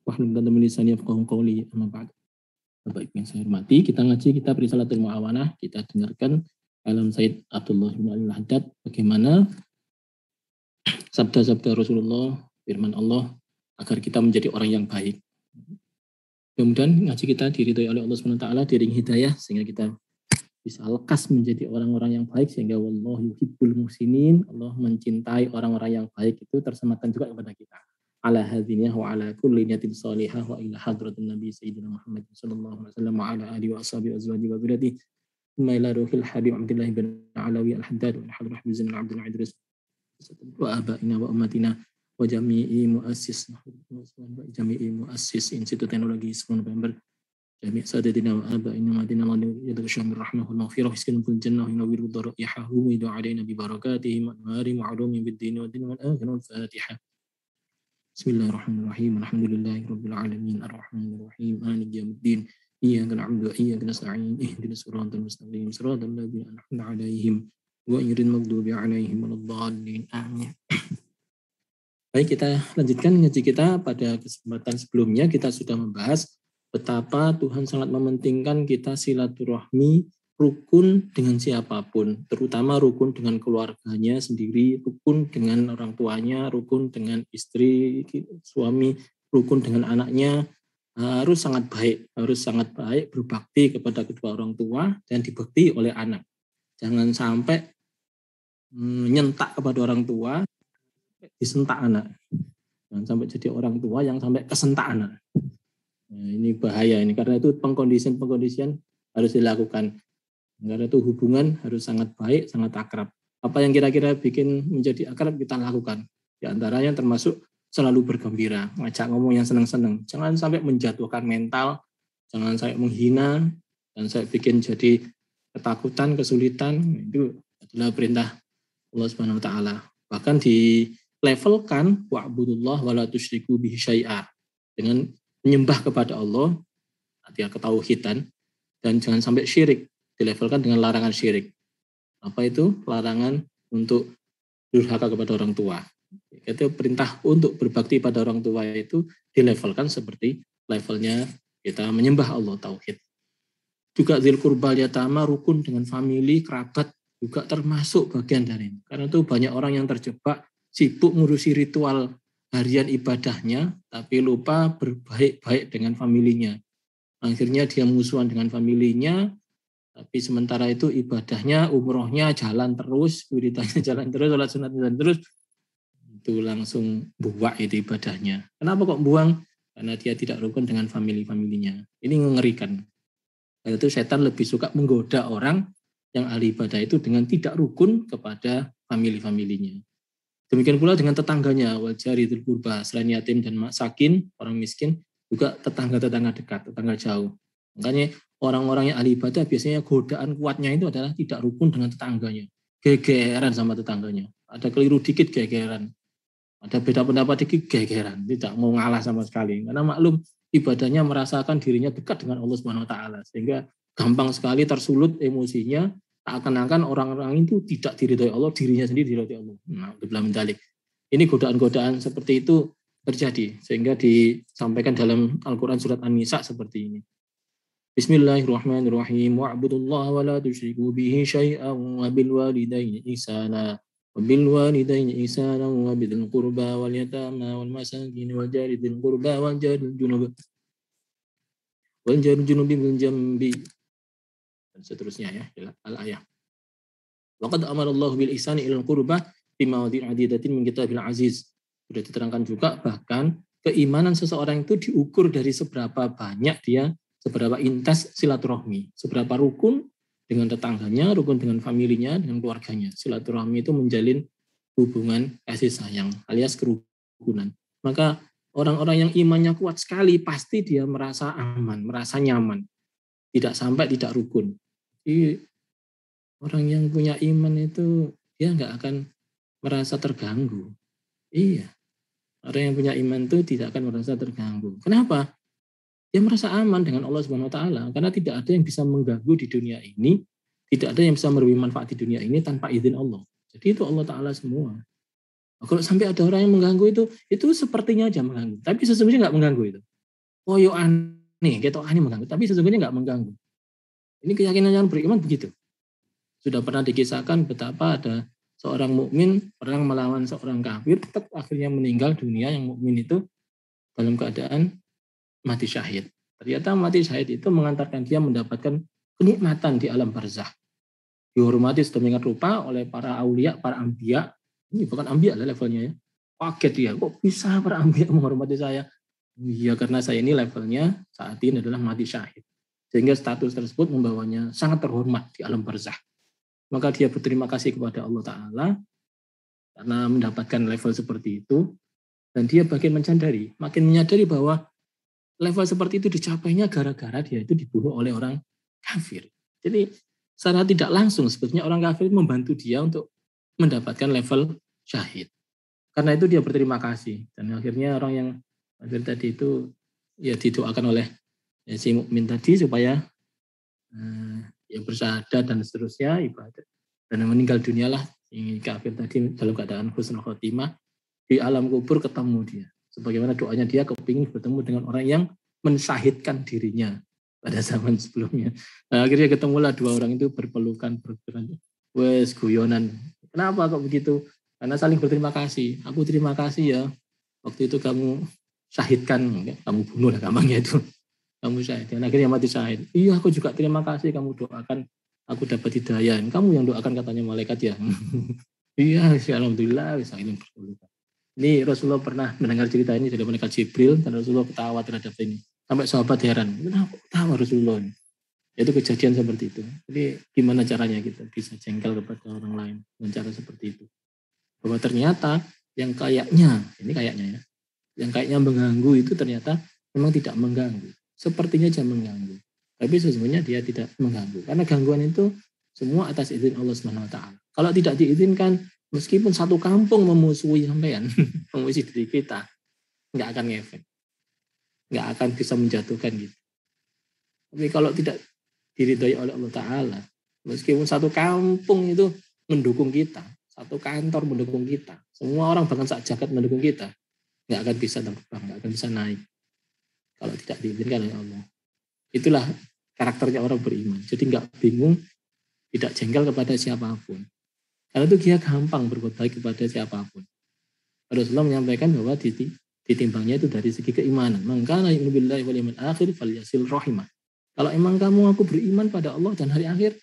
wahlul 'uqdatam min lisani yafqahu qawli. Amma ba'd. Bapak yang saya hormati, kita ngaji kitab Risalatul Mu'awanah, kita dengarkan kalam Said Abdullah bin Al-Haddad bagaimana sabda-sabda Rasulullah, firman Allah agar kita menjadi orang yang baik. Mudah-mudahan ngaji kita diridhoi oleh Allah SWT, diiringi hidayah sehingga kita bisa lekas menjadi orang-orang yang baik, sehingga wallahu yuhibbul muhsinin, Allah mencintai orang-orang yang baik. Itu tersematkan juga kepada kita. Ala hadziniyah wa ala kulli niyatin salihah wa ila hadratin nabi sayyidina Muhammad sallallahu alaihi wasallam wa ala alihi wa ashabihi azwaji wa dzurriyyatihi thumma ila ruhil habib Abdullah bin Alawi Al-Haddad wa hadrah Huzan Abdul Idris wa abaina wa ummatina wa jami'i muassis Institut Teknologi 10 November jami' sadatina wa abaina madina wa yadu syamir rahmahul maghfirah hiskin fil jannah wa nawwir dara'ihahu wa du'alaina bi barakatihi wa anwari ma'lumi bid din wa din wal akhirah. Al-Fatihah. Bismillahirrahmanirrahim. Alhamdulillahirabbil alamin arrahmanir rahim maliki yaumiddin iyyaka na'budu wa iyyaka nasta'in ihdinas siratal mustaqim siratal ladzina an'amta 'alaihim ghairil maghdubi 'alaihim waladdallin. Amin. Baik, kita lanjutkan ngaji kita. Pada kesempatan sebelumnya kita sudah membahas betapa Tuhan sangat mementingkan kita silaturahmi, rukun dengan siapapun, terutama rukun dengan keluarganya sendiri, rukun dengan orang tuanya, rukun dengan istri, suami, rukun dengan anaknya, harus sangat baik berbakti kepada kedua orang tua dan dibakti oleh anak. Jangan sampai nyentak kepada orang tua, disentak anak. Jangan sampai jadi orang tua yang sampai kesentak anak. Nah, ini bahaya ini, karena itu pengkondisian harus dilakukan. Karena itu hubungan harus sangat baik, sangat akrab. Apa yang kira-kira bikin menjadi akrab kita lakukan. Di antaranya termasuk selalu bergembira, ngajak ngomong yang senang-senang. Jangan sampai menjatuhkan mental, jangan sampai menghina, dan saya bikin jadi ketakutan, kesulitan. Itu adalah perintah Allah Subhanahu wa taala. Bahkan dilevelkan wa'budullah wa la tusyriku bihi syai'a. Dengan menyembah kepada Allah, artinya ketauhidan, dan jangan sampai syirik. Dilevelkan dengan larangan syirik. Apa itu? Larangan untuk durhaka kepada orang tua. Itu perintah untuk berbakti pada orang tua itu dilevelkan seperti levelnya kita menyembah Allah, tauhid. Juga dzil qurbal yatama, rukun dengan famili, kerabat juga termasuk bagian dari ini. Karena itu banyak orang yang terjebak sibuk ngurusi ritual harian ibadahnya tapi lupa berbaik-baik dengan familinya. Akhirnya dia musuhan dengan familinya. Tapi sementara itu ibadahnya, umrohnya jalan terus, wiridanya jalan terus, sholat sunat jalan terus, itu langsung buang itu ibadahnya. Kenapa kok buang? Karena dia tidak rukun dengan familinya. Ini mengerikan. Karena itu setan lebih suka menggoda orang yang ahli ibadah itu dengan tidak rukun kepada familinya. Demikian pula dengan tetangganya, wal jari dzul qurba, selain yatim dan masakin, orang miskin, juga tetangga-tetangga dekat, tetangga jauh. Makanya orang-orang yang ahli ibadah biasanya godaan kuatnya itu adalah tidak rukun dengan tetangganya. Gegeran sama tetangganya. Ada keliru dikit gegeran. Ada beda pendapat dikit gegeran. Tidak mau ngalah sama sekali. Karena maklum ibadahnya merasakan dirinya dekat dengan Allah Subhanahu wa taala. Sehingga gampang sekali tersulut emosinya. Seakan-akan orang-orang itu tidak diridhoi Allah, dirinya sendiri diridhoi Allah. Nah, belum mendalik. Ini godaan-godaan seperti itu terjadi. Sehingga disampaikan dalam Al-Quran surat An-Nisa seperti ini. Bismillahirrahmanirrahim. Wa'budullaha wa la tusyriku bihi syai'an wa bil walidaini ihsana wa bil walidaini ihsana wa bidil qurba wal yatama wal masakin wal jari dzil qurba wal jari junub bil jambi, dan seterusnya ya, al-ayah. Wa qad amara Allah bil ihsani ilal qurba fi mawadhi'in 'adidatin min kitabil aziz. Sudah diterangkan juga bahkan keimanan seseorang itu diukur dari seberapa banyak dia, seberapa intens silaturahmi, seberapa rukun dengan tetangganya, rukun dengan familinya, dengan keluarganya. Silaturahmi itu menjalin hubungan kasih sayang alias kerukunan. Maka orang-orang yang imannya kuat sekali pasti dia merasa aman, merasa nyaman. Tidak sampai tidak rukun. Jadi orang yang punya iman itu dia nggak akan merasa terganggu. Iya. Orang yang punya iman itu tidak akan merasa terganggu. Kenapa? Dia merasa aman dengan Allah Subhanahu wa taala karena tidak ada yang bisa mengganggu di dunia ini, tidak ada yang bisa memberi manfaat di dunia ini tanpa izin Allah. Jadi itu Allah taala semua. Nah, kalau sampai ada orang yang mengganggu itu sepertinya aja mengganggu, tapi sesungguhnya nggak mengganggu itu. koyo aneh, ketok aneh mengganggu, tapi sesungguhnya nggak mengganggu. Ini keyakinan yang beriman begitu. Sudah pernah dikisahkan betapa ada seorang mukmin perang melawan seorang kafir, tetap akhirnya meninggal dunia yang mukmin itu dalam keadaan mati syahid. Ternyata mati syahid itu mengantarkan dia mendapatkan kenikmatan di alam barzakh. Dihormati sedemikian rupa oleh para aulia, para anbiya. Ini bukan anbiya lah levelnya ya. Kaget dia, kok bisa para anbiya menghormati saya? Iya, karena saya ini levelnya saat ini adalah mati syahid. Sehingga status tersebut membawanya sangat terhormat di alam barzakh. Maka dia berterima kasih kepada Allah Ta'ala karena mendapatkan level seperti itu. Dan dia makin menyadari bahwa level seperti itu dicapainya gara-gara dia itu dibunuh oleh orang kafir. Jadi secara tidak langsung sebetulnya orang kafir membantu dia untuk mendapatkan level syahid. Karena itu dia berterima kasih. Dan akhirnya orang yang kafir tadi itu ya didoakan oleh si mukmin tadi supaya ya bersyahadat dan seterusnya ibadah. Dan meninggal dunialah si kafir tadi dalam keadaan husnul khotimah. Di alam kubur ketemu dia. Sebagaimana doanya dia kepingin bertemu dengan orang yang mensyahidkan dirinya pada zaman sebelumnya. Nah, akhirnya ketemulah dua orang itu berpelukan, wes guyonan. Kenapa kok begitu? Karena saling berterima kasih. Aku terima kasih ya. Waktu itu kamu syahidkan, kamu bunuh lah gampangnya itu. Kamu syahid. Dan akhirnya mati syahid. Iya, aku juga terima kasih kamu doakan aku dapat hidayah. Kamu yang doakan katanya malaikat ya. Iya, alhamdulillah bisa ini berpelukan. Ini Rasulullah pernah mendengar cerita ini dari malaikat Jibril dan Rasulullah ketawa terhadap ini. Sampai sahabat heran, kenapa ketawa Rasulullah? Itu kejadian seperti itu. Jadi gimana caranya kita bisa jengkel kepada orang lain dengan cara seperti itu? Bahwa ternyata yang kayaknya, ini kayaknya ya, yang kayaknya mengganggu itu ternyata memang tidak mengganggu. Sepertinya aja mengganggu. Tapi sesungguhnya dia tidak mengganggu. Karena gangguan itu semua atas izin Allah Subhanahu wa taala. Kalau tidak diizinkan, meskipun satu kampung memusuhi sampean, memusuhi diri kita, nggak akan ngefek. Nggak akan bisa menjatuhkan gitu. Tapi kalau tidak diridhoi oleh Allah Ta'ala, meskipun satu kampung itu mendukung kita, satu kantor mendukung kita, semua orang bahkan sak jagat mendukung kita, nggak akan bisa terbang, nggak akan bisa naik. Kalau tidak diizinkan oleh Allah. Itulah karakternya orang beriman. Jadi nggak bingung, tidak jengkel kepada siapapun. Karena itu dia gampang berbuat baik kepada siapapun. Rasulullah menyampaikan bahwa ditimbangnya itu dari segi keimanan. Maka yu'minu billahi wal yawmil akhir falyasil rahimah. Kalau emang aku beriman pada Allah dan hari akhir,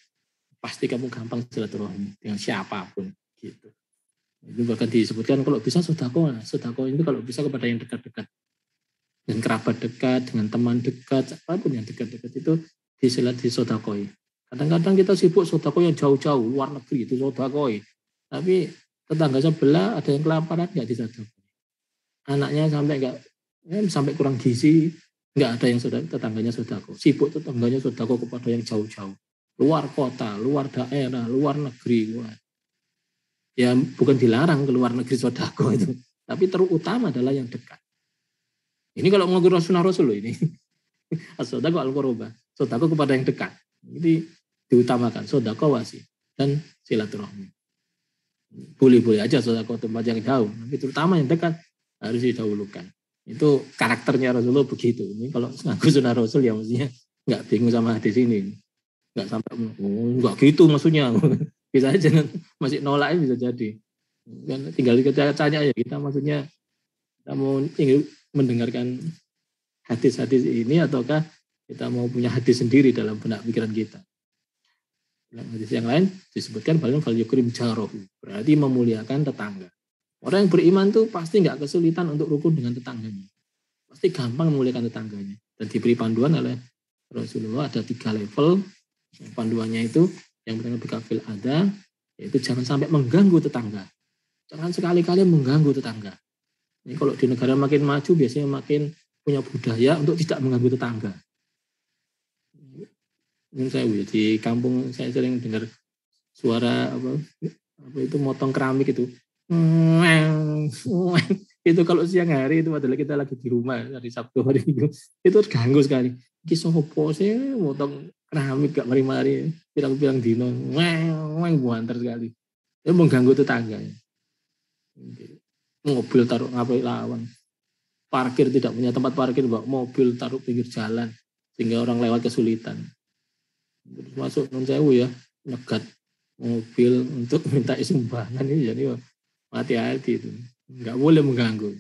pasti kamu gampang silaturahmi dengan siapapun gitu. Itu bahkan disebutkan kalau bisa sedekah. Sedekah itu kalau bisa kepada yang dekat-dekat. Dan kerabat dekat, dengan teman dekat, apapun yang dekat-dekat itu disodakoi. Kadang-kadang kita sibuk sedekah yang jauh-jauh, luar negeri itu sedekah. Tapi tetangga sebelah ada yang kelaparan nggak disedekah. Anaknya sampai kurang gizi, nggak ada yang tetangganya sedekah. Sibuk tetangganya sedekah kepada yang jauh-jauh. Luar kota, luar daerah, luar negeri. Ya bukan dilarang ke luar negeri sedekah itu. Tapi terutama adalah yang dekat. Ini kalau mengukur sunnah Rasul ini. As-sedekah al-qurba. Sedekah kepada yang dekat. Jadi diutamakan sedekah wasi dan silaturahmi. Boleh-boleh aja sedekah tempat yang jauh, tapi terutama yang dekat harus didahulukan. Itu karakternya Rasulullah begitu. Ini kalau ngaku sunnah Rasul ya maksudnya nggak bingung sama hadis ini. Nggak sampai nggak gitu maksudnya. Bisa aja masih nolaknya bisa jadi. Dan tinggal kita tanya ya kita maksudnya kita mau ingin mendengarkan hadis-hadis ini ataukah kita mau punya hadis sendiri dalam benak pikiran kita. Dalam hadis yang lain disebutkan fal yukrim jarahu, berarti memuliakan tetangga. Orang yang beriman tuh pasti nggak kesulitan untuk rukun dengan tetangganya. Pasti gampang memuliakan tetangganya. Dan diberi panduan oleh Rasulullah ada 3 level. Panduannya itu yang pertama bikafil ada, yaitu jangan sampai mengganggu tetangga. Jangan sekali-kali mengganggu tetangga. Ini kalau di negara makin maju biasanya makin punya budaya untuk tidak mengganggu tetangga. Ini saya di kampung saya sering dengar suara apa itu motong keramik itu. Itu kalau siang hari itu adalah kita lagi di rumah hari Sabtu hari itu ganggu sekali. Iki sopo sih motong keramik gak mari-mari bilang dino buanter sekali. Itu mengganggu tetangga. Mobil taruh ngapain lawan. parkir, tidak punya tempat parkir, bawa mobil taruh pinggir jalan sehingga orang lewat kesulitan. Terus masuk non sewu ya, nyegat mobil untuk minta sumbangan ini, jadi hati-hati itu, nggak boleh mengganggu.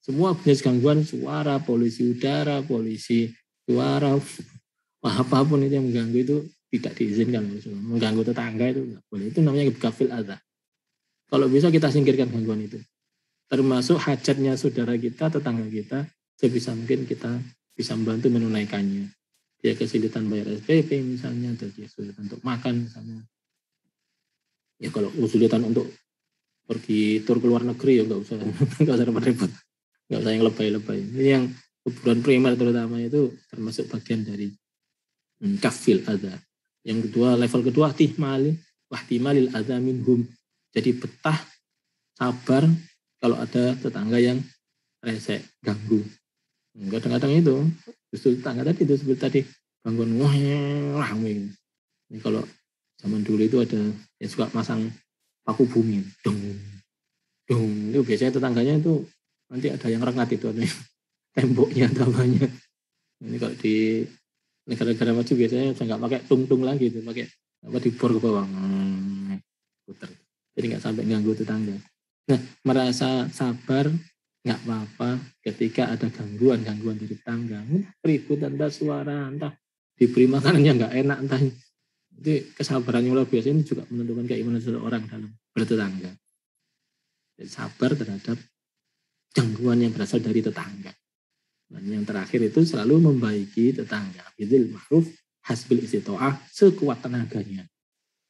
Semua jenis gangguan, suara, polusi udara, polusi suara, apapun itu yang mengganggu itu tidak diizinkan. Mengganggu tetangga itu nggak boleh. Itu namanya gafil adza. Kalau bisa kita singkirkan gangguan itu. Termasuk hajatnya saudara kita, tetangga kita, sebisa mungkin kita bisa membantu menunaikannya. Dia kesulitan bayar SPP misalnya, atau dia kesulitan untuk makan misalnya. Ya kalau kesulitan untuk pergi tur ke luar negeri ya nggak usah repot-repot. Nggak usah yang lebay-lebay. Ini yang kebutuhan primer terutama itu termasuk bagian dari kafil adza. Yang kedua, level kedua, wahtimalil adza minhum. Jadi betah, sabar kalau ada tetangga yang resek, ganggu. Kadang-kadang itu, justru tetangga tadi itu seperti tadi, gangguan rame. Ini kalau zaman dulu itu ada yang suka masang paku bumi, dong. Itu biasanya tetangganya itu nanti ada yang rengat itu, ada temboknya, tambahnya. Ini kalau di negara-negara maju biasanya sudah nggak pakai tung-tung lagi, itu pakai dibor ke bawah, putar. Jadi nggak sampai ganggu tetangga. Nah, merasa sabar nggak apa-apa ketika ada gangguan dari tetangga, ribut, entah suara, entah diberi makanan yang nggak enak, entah. Jadi kesabaran yang luar biasa ini juga menentukan keimanan seseorang dalam bertetangga. Jadi sabar terhadap gangguan yang berasal dari tetangga. Dan yang terakhir itu selalu membaiki tetangga. Bidil ma'ruf hasbil istito'ah, sekuat tenaganya.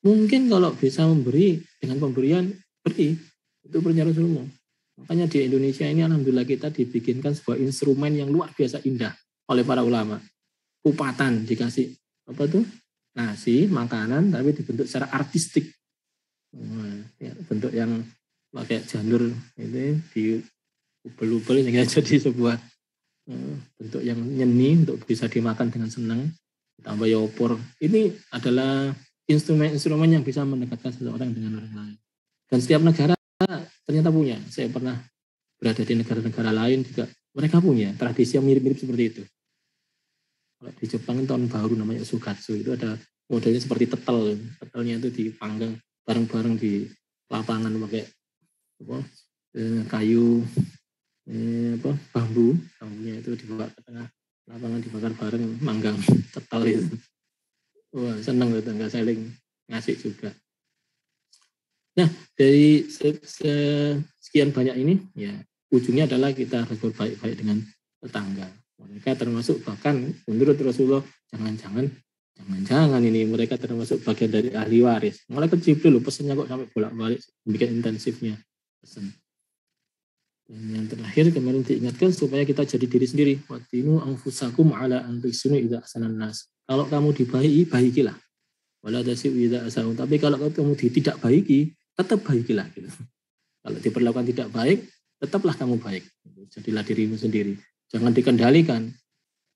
Mungkin kalau bisa memberi dengan pemberian, beri. Itu perintah Rasulullah. Makanya di Indonesia ini alhamdulillah kita dibikinkan sebuah instrumen yang luar biasa indah oleh para ulama. Kupatan dikasih apa tuh? Nasi, makanan, tapi dibentuk secara artistik. Bentuk yang pakai janur ini di ubel-ubel sehingga jadi sebuah bentuk yang nyeni untuk bisa dimakan dengan senang, ditambah opor. Ini adalah instrumen-instrumen yang bisa mendekatkan seseorang dengan orang lain. Dan setiap negara ternyata punya. Saya pernah berada di negara-negara lain juga, mereka punya tradisi yang mirip-mirip seperti itu. Kalau di Jepang tahun baru namanya Sugatsu, itu ada modelnya seperti tetel. Tetelnya itu dipanggang bareng-bareng di lapangan pakai kayu, bambunya itu dibawa ke tengah lapangan, dibakar bareng, manggang tetel itu. Wah, senang loh, nggak saling ngasih juga. Nah, dari sekian banyak ini, ya ujungnya adalah kita harus berbaik-baik dengan tetangga. Mereka termasuk bahkan menurut Rasulullah, jangan-jangan ini mereka termasuk bagian dari ahli waris. Malaikat Jibril loh, pesannya kok sampai bolak-balik, bikin intensifnya pesan. Dan yang terakhir kemarin diingatkan supaya kita jadi diri sendiri. Watinu anfusakum ala antusinu idza ahsanan nas. Kalau kamu dibaiki, baikilah. Wala tasiu idza asau. Tapi kalau kamu tidak baiki, tetap baikilah gitu. Kalau diperlakukan tidak baik, tetaplah kamu baik. Jadilah dirimu sendiri. Jangan dikendalikan.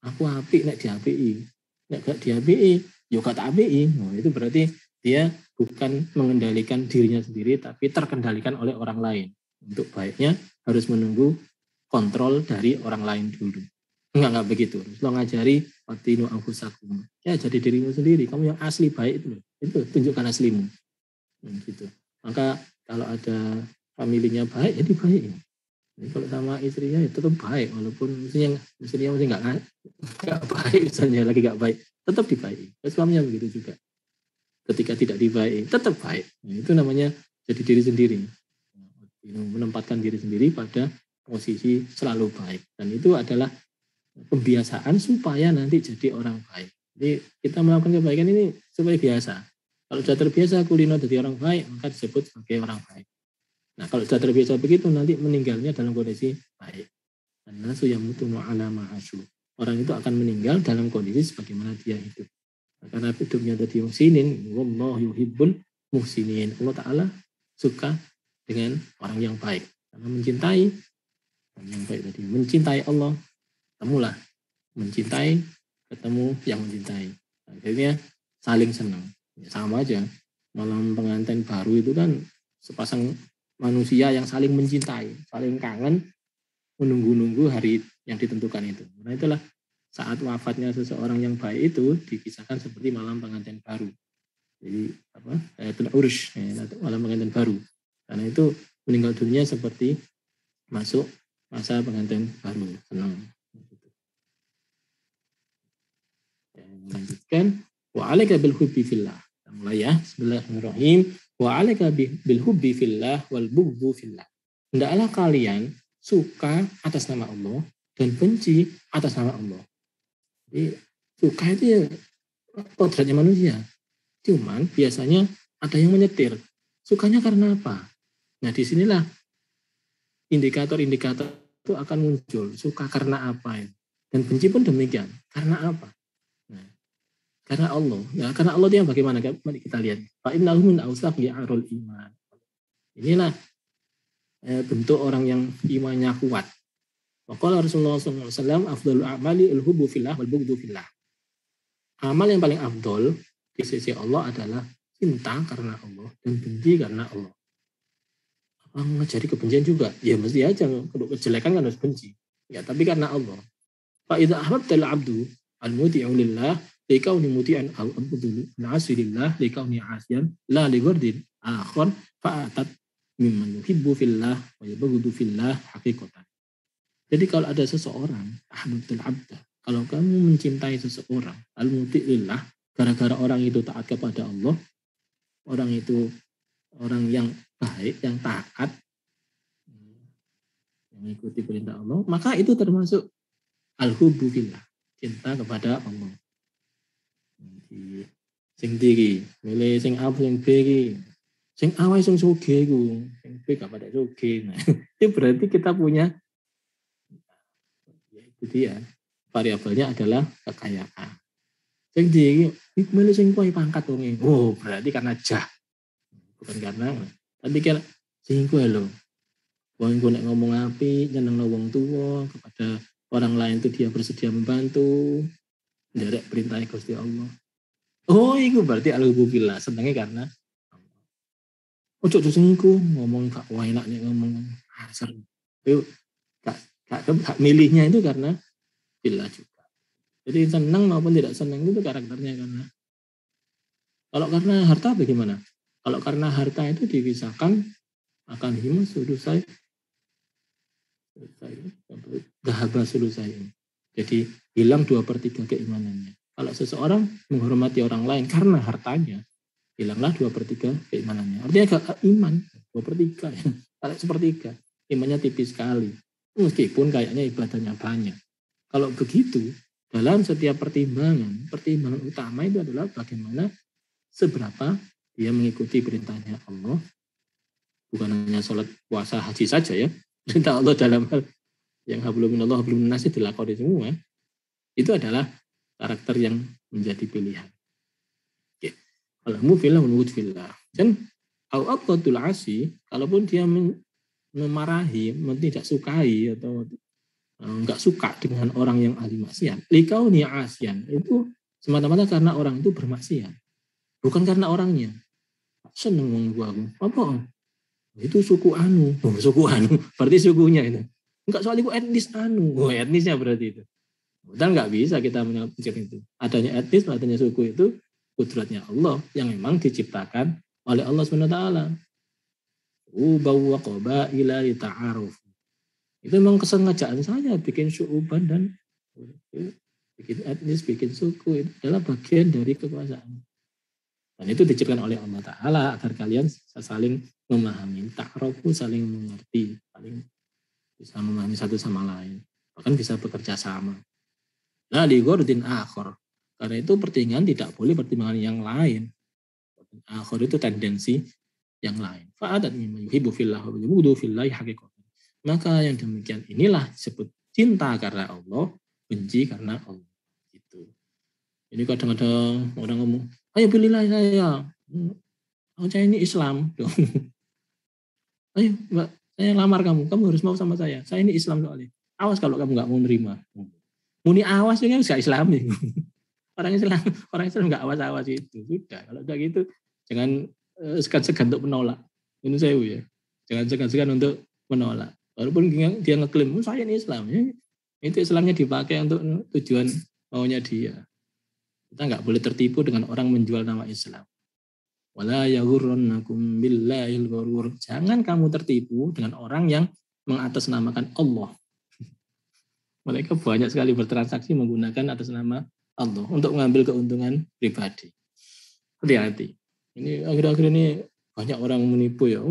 Aku apik nek diapiki. Nek gak diapiki, yo gak tak apiki. Nah, itu berarti dia bukan mengendalikan dirinya sendiri, tapi terkendalikan oleh orang lain. Untuk baiknya harus menunggu kontrol dari orang lain dulu. Enggak begitu. Lo ngajari watinu anfusakum. Ya jadi dirimu sendiri. Kamu yang asli baik itu tunjukkan aslimu. Gitu. Maka kalau ada familinya baik, jadi baik. Jadi kalau sama istrinya ya tetap baik, walaupun istrinya mesti nggak baik, misalnya lagi nggak baik, tetap dibaiki. Suaminya begitu juga. Ketika tidak dibaiki, tetap baik. Nah, itu namanya jadi diri sendiri. Menempatkan diri sendiri pada posisi selalu baik. Dan itu adalah pembiasaan supaya nanti jadi orang baik. Jadi kita melakukan kebaikan ini supaya biasa. Kalau sudah terbiasa kulino jadi orang baik, maka disebut sebagai orang baik. Nah kalau sudah terbiasa begitu, nanti meninggalnya dalam kondisi baik. Karena suyamutunu ala ma'asyu. Orang itu akan meninggal dalam kondisi sebagaimana dia hidup. Karena hidupnya tadi muhsinin, wallahu yuhibbul muhsinin. Allah Ta'ala suka dengan orang yang baik. Karena mencintai orang yang baik tadi. Mencintai Allah, temulah. Mencintai, ketemu yang mencintai. Akhirnya saling senang. Ya, sama aja. Malam pengantin baru itu kan sepasang manusia yang saling mencintai, saling kangen, menunggu-nunggu hari yang ditentukan itu. Nah itulah saat wafatnya seseorang yang baik itu dikisahkan seperti malam pengantin baru. Jadi apa? Urus, malam pengantin baru. Karena itu meninggal dunia seperti masuk masa pengantin baru. Senang. Lanjutkan. Wa alaika bil hubbi fillah. Mulai ya. Bismillahirrahmanirrahim. Wa alaika bil hubbi fillah wal bughdu fillah. Hendaklah kalian suka atas nama Allah dan benci atas nama Allah. Jadi suka itu ya kodratnya manusia. Cuman biasanya ada yang menyetir. Sukanya karena apa? Nah disinilah indikator-indikator itu akan muncul. Suka karena apa ya? Dan benci pun demikian. Karena apa? Nah, karena Allah. Ya, karena Allah itu yang bagaimana? Mari kita lihat. Fa'innahu min awsaqi arul iman. Inilah bentuk orang yang imannya kuat. Waqala Rasulullah SAW, afdalul a'mali al-hubbu fillah wal bughdu fillah. Amal yang paling afdol di sisi Allah adalah cinta karena Allah dan benci karena Allah. Ngajari kebencian juga? Ya mesti aja, kalau kejelekan kan harus benci. Ya, tapi karena Allah. Fa idza ahbabta al-'abdu al-muti'u lillah likauni muti'an aw abdu al-'asilillah likauni 'asiyan la lighardin akhar fa'atat mimman yuhibbu fillah wa yabghudu fillah haqiqatan. Jadi kalau ada seseorang ahbabtul 'abda, kalau kamu mencintai seseorang al-muti'illah, gara-gara orang itu taat kepada Allah, orang itu orang yang baik, yang taat, yang mengikuti perintah Allah, maka itu termasuk al-hubbu fillah, cinta kepada Allah. Sing tinggi, milih sing A sing B iki. Sing A wae sing sugih iku, sing B gak pada sugih. Nah, itu berarti kita punya, ya itu dia. Variabelnya adalah kekayaan. Sing tinggi, milih sing kuwi pangkat wong. Oh, berarti karena jah. Bukan karena, tapi kan sing kuwi lho. Wong iku nek ngomong apik, nyenengno wong tuwa, kepada orang lain itu dia bersedia membantu, nderek perintah Gusti Allah. Oh, itu berarti al-hubbu fillah, senengnya karena ojo sing iku ngomong gak wae enak nek ngomong asar. Itu gak milihnya itu karena fillah juga. Jadi senang maupun tidak senang itu karakternya karena. Kalau karena harta bagaimana? Kalau karena harta itu dipisahkan akan himas sulusai dahaba sulusai. Jadi hilang 2/3 keimanannya. Kalau seseorang menghormati orang lain karena hartanya, hilanglah 2/3 keimanannya. Artinya gak iman 2/3 ya. Kalau 1/3 imannya tipis sekali. Meskipun kayaknya ibadahnya banyak. Kalau begitu, dalam setiap pertimbangan utama itu adalah bagaimana seberapa dia mengikuti perintahnya Allah. Bukan hanya sholat, puasa, haji saja ya. Perintah Allah dalam hal yang hablum minallah, hablum minas dilakoni semua. Itu adalah karakter yang menjadi pilihan. Oke. Al-hubbu fillah wal bughdu fillah. Dan al-abghadul 'asi, kalaupun dia memarahi, tidak sukai atau enggak suka dengan orang yang ahli maksiat, likauni 'asiyan, itu semata-mata karena orang itu bermaksiat. Bukan karena orangnya. Seneng wong gua. Apa? Itu suku anu. Oh, suku anu. Berarti sukunya itu. Enggak, soal itu etnis anu. Oh, etnisnya berarti itu. Dan nggak bisa kita menyebutkan itu. Adanya etnis, adanya suku itu kudratnya Allah yang memang diciptakan oleh Allah SWT. Ubawa qabaila lita'aruf. Itu memang kesengajaan saya bikin syu'uban dan bikin etnis, bikin suku. Itu adalah bagian dari kekuasaan. Dan itu diciptakan oleh Allah Ta'ala agar kalian saling memahami. Ta'arufu, saling mengerti. Saling bisa memahami satu sama lain. Bahkan bisa bekerja sama. Nah, li ghardin akhar. Karena itu pertimbangan tidak boleh pertimbangan yang lain. Akhar itu tendensi yang lain. Fa'adat mimma yuhibbu fillah wa yubudu fillahi haqiqatan. Maka yang demikian inilah disebut cinta karena Allah, benci karena Allah. Gitu. Ini kadang-kadang orang ngomong, ayo pilihlah saya. Saya ini Islam. Ayo Mbak, saya lamar kamu. Kamu harus mau sama saya. Saya ini Islam soalnya. Awas kalau kamu nggak mau menerima. Muni awas itu kan gak Islami. Orang Islam nggak awas-awas itu. Sudah, kalau udah gitu jangan segan-segan untuk menolak. Ini saya ya. Jangan segan-segan untuk menolak. Walaupun dia ngeklaim, saya ini Islam. Ya, itu Islamnya dipakai untuk tujuan maunya dia. Kita nggak boleh tertipu dengan orang menjual nama Islam. Wala yaghurrannakum billahil ghurur. Jangan kamu tertipu dengan orang yang mengatasnamakan Allah. Mereka banyak sekali bertransaksi menggunakan atas nama Allah untuk mengambil keuntungan pribadi. Hati-hati. Ini akhir-akhir ini banyak orang menipu ya.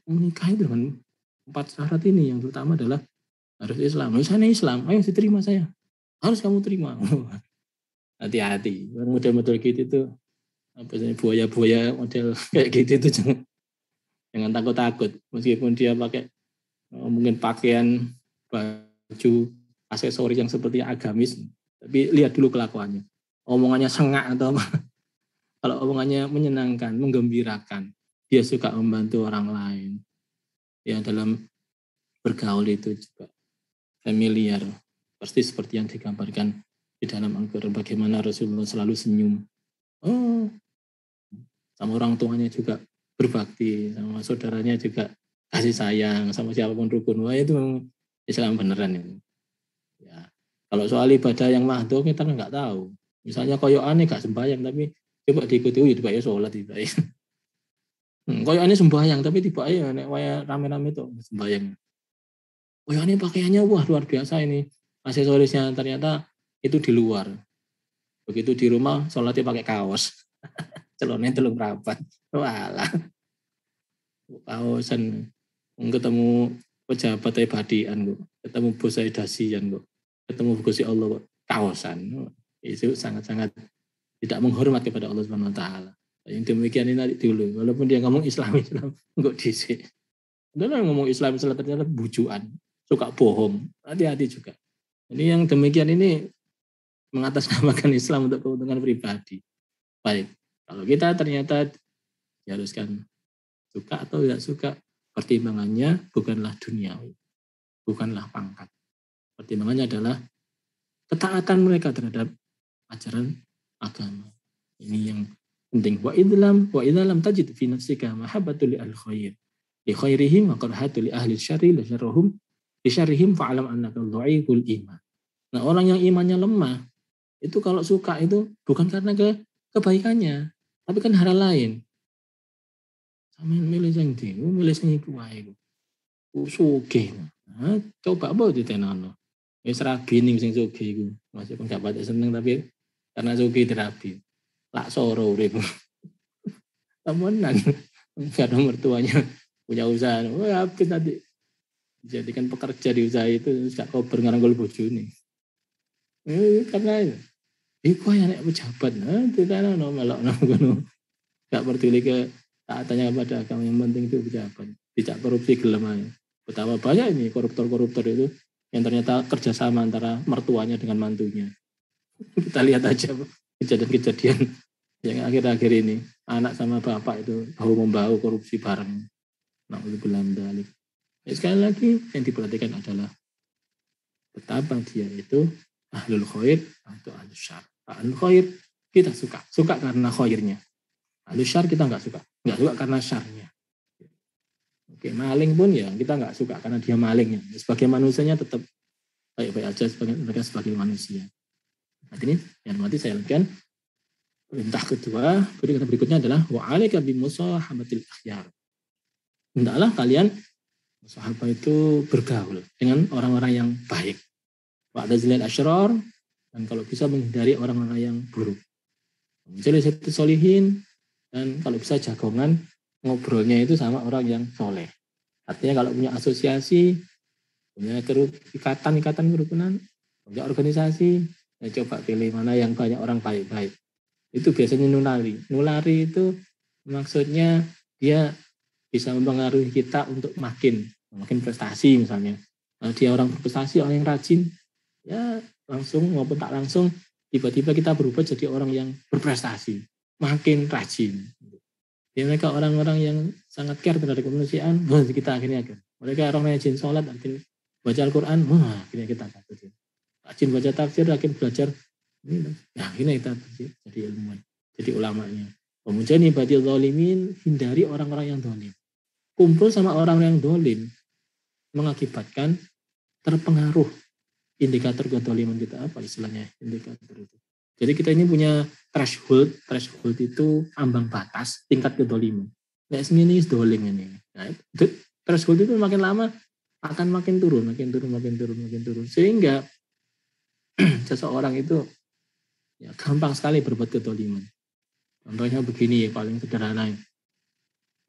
Menikah itu dengan 4 syarat ini, yang terutama adalah harus Islam. Misalnya Islam, ayo diterima saya. Harus kamu terima. Hati-hati. Model-model gitu itu, apa sih, buaya-buaya model kayak gitu itu jangan takut-takut. Meskipun dia pakai mungkin pakaian, baju, aksesoris yang seperti agamis, tapi lihat dulu kelakuannya. Omongannya sengak atau apa. Kalau omongannya menyenangkan, menggembirakan, dia suka membantu orang lain. Ya, dalam bergaul itu juga familiar. Pasti seperti yang digambarkan di dalam Al-Quran, bagaimana Rasulullah selalu senyum. Oh, sama orang tuanya juga berbakti, sama saudaranya juga kasih sayang, sama siapapun rukun. Wah, itu memang Islam beneran itu. Ya. Kalau soal ibadah yang mahdoh kita kan nggak tahu. Misalnya koyokannya gak sembahyang, tapi coba diikuti, ya tiba ya sholat, tiba ya. Koyokannya sembahyang, tapi tiba ya nek waya rame-rame itu sembahyang. Koyokannya pakaiannya wah luar biasa ini. Aksesorisnya ternyata itu di luar. Begitu di rumah sholatnya pakai kaos. Celonnya telung rapat. Walah. Kaosan. Ketemu pejabat ibadian kok. Ketemu bos dasian kok. Ketemu bos Allah kok. Kaosan. Itu sangat-sangat tidak menghormat kepada Allah Subhanahu wa taala. Yang demikian ini dulu. Walaupun dia ngomong Islam enggak disik. Dan ngomong Islam ternyata bujuan, suka bohong. Hati-hati juga. Ini yang demikian ini mengatasnamakan Islam untuk keuntungan pribadi. Baik. Kalau kita ternyata diharuskan suka atau tidak suka, pertimbangannya bukanlah duniawi, bukanlah pangkat. Pertimbangannya adalah ketaatan mereka terhadap ajaran agama. Ini yang penting. Wa idlam tajid fi nafsika mahabbatul al khair li khairihim wa qarhatu li ahli syarri la syarruhum li syarrihim fa'alam annaka dhaiful iman. Nah, orang yang imannya lemah itu kalau suka itu bukan karena kebaikannya, tapi kan hal lain. Sampeyan milih sing ndi? Milih sing iku wae. Sugih. Nah, coba apa ditenono. Wis rabi ning sing sugih iku. Masih enggak patek seneng tapi karena sugih terapi. Lak soro urip. Temenan. Karena mertuanya punya usaha. Wah, habis nanti jadikan pekerja di usaha itu gak kober ngarang bojone. Karena iku ya nek pejabat, ditenono melokno ngono. Gak peduli ke taatannya kepada agama, yang penting itu pejabat. Tidak korupsi gelem aja. Betapa banyak ini koruptor-koruptor itu yang ternyata kerjasama antara mertuanya dengan mantunya. Kita lihat aja kejadian-kejadian yang akhir-akhir ini. Anak sama bapak itu bahu-membahu korupsi bareng. Na'udzubillah min dzalik. Sekali lagi yang diperhatikan adalah betapa dia itu ahlul khair atau ahlul syar. Ahlul khair kita suka karena khairnya. Ahlul syar kita nggak suka karena syarnya. Oke, maling pun ya kita nggak suka karena dia malingnya. Sebagai manusianya tetap baik-baik aja mereka sebagai manusia. Nah, ini yang nanti saya lakukan. Perintah kedua, berikutnya adalah wa'alaika bimusahabatil akhyar. Hendaklah kalian sahabat itu bergaul dengan orang-orang yang baik. Wa'tazilal asyrar, dan kalau bisa menghindari orang-orang yang buruk. Menjadi satu solihin, dan kalau bisa jagongan ngobrolnya itu sama orang yang soleh. Artinya kalau punya asosiasi, punya ikatan kerukunan, punya organisasi, ya coba pilih mana yang banyak orang baik-baik. Itu biasanya nulari. Nulari itu maksudnya dia bisa mempengaruhi kita untuk makin prestasi misalnya. Nah, dia orang berprestasi, orang yang rajin, ya langsung maupun tak langsung tiba-tiba kita berubah jadi orang yang berprestasi, makin rajin. Ya, mereka orang-orang yang sangat care terhadap kemanusiaan, kita akhirnya kan. Mereka orang yang rajin sholat, rajin baca Al-Quran, akhirnya kita takut. Rajin baca tafsir, rajin belajar. Nah, ini kita jadi ilmuwan, jadi ulamanya. Kemudian ibadil zalimin, hindari orang-orang yang zalim. kumpul sama orang yang dolim mengakibatkan terpengaruh. Indikator kedoliman kita apa istilahnya indikator itu. Jadi kita ini punya threshold itu ambang batas tingkat kedoliman. Nah, ini dolim ini. Nah, threshold itu makin lama akan makin turun. Sehingga seseorang itu ya, gampang sekali berbuat kedoliman. Contohnya begini ya, paling sederhana.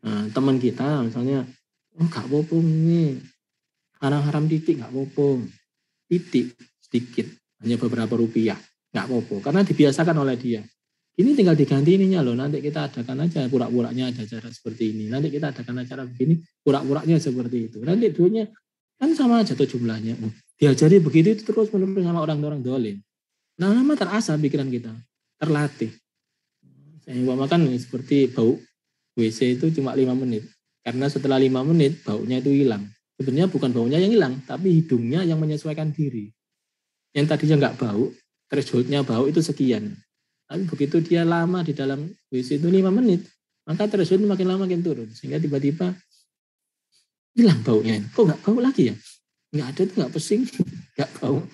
Nah, teman kita misalnya, gak apa-apa nih, haram-haram titik gak apa-apa. Titik sedikit, hanya beberapa rupiah, nggak apa-apa, karena dibiasakan oleh dia. Ini tinggal diganti ininya loh, nanti kita adakan aja pura-puranya ada cara seperti ini, nanti kita adakan acara begini, pura-puranya seperti itu. Nanti duitnya kan sama aja tuh jumlahnya. Diajari begitu itu terus menerus sama orang-orang dolim. Nah, lama terasa pikiran kita, terlatih. Saya makan seperti bau WC itu cuma 5 menit, karena setelah 5 menit baunya itu hilang. Sebenarnya bukan baunya yang hilang, tapi hidungnya yang menyesuaikan diri. Yang tadinya nggak bau, thresholdnya bau itu sekian. Tapi begitu dia lama di dalam WC itu 5 menit, maka threshold makin lama makin turun. Sehingga tiba-tiba hilang baunya. Kok nggak bau lagi ya? Nggak ada itu, nggak pesing, nggak bau.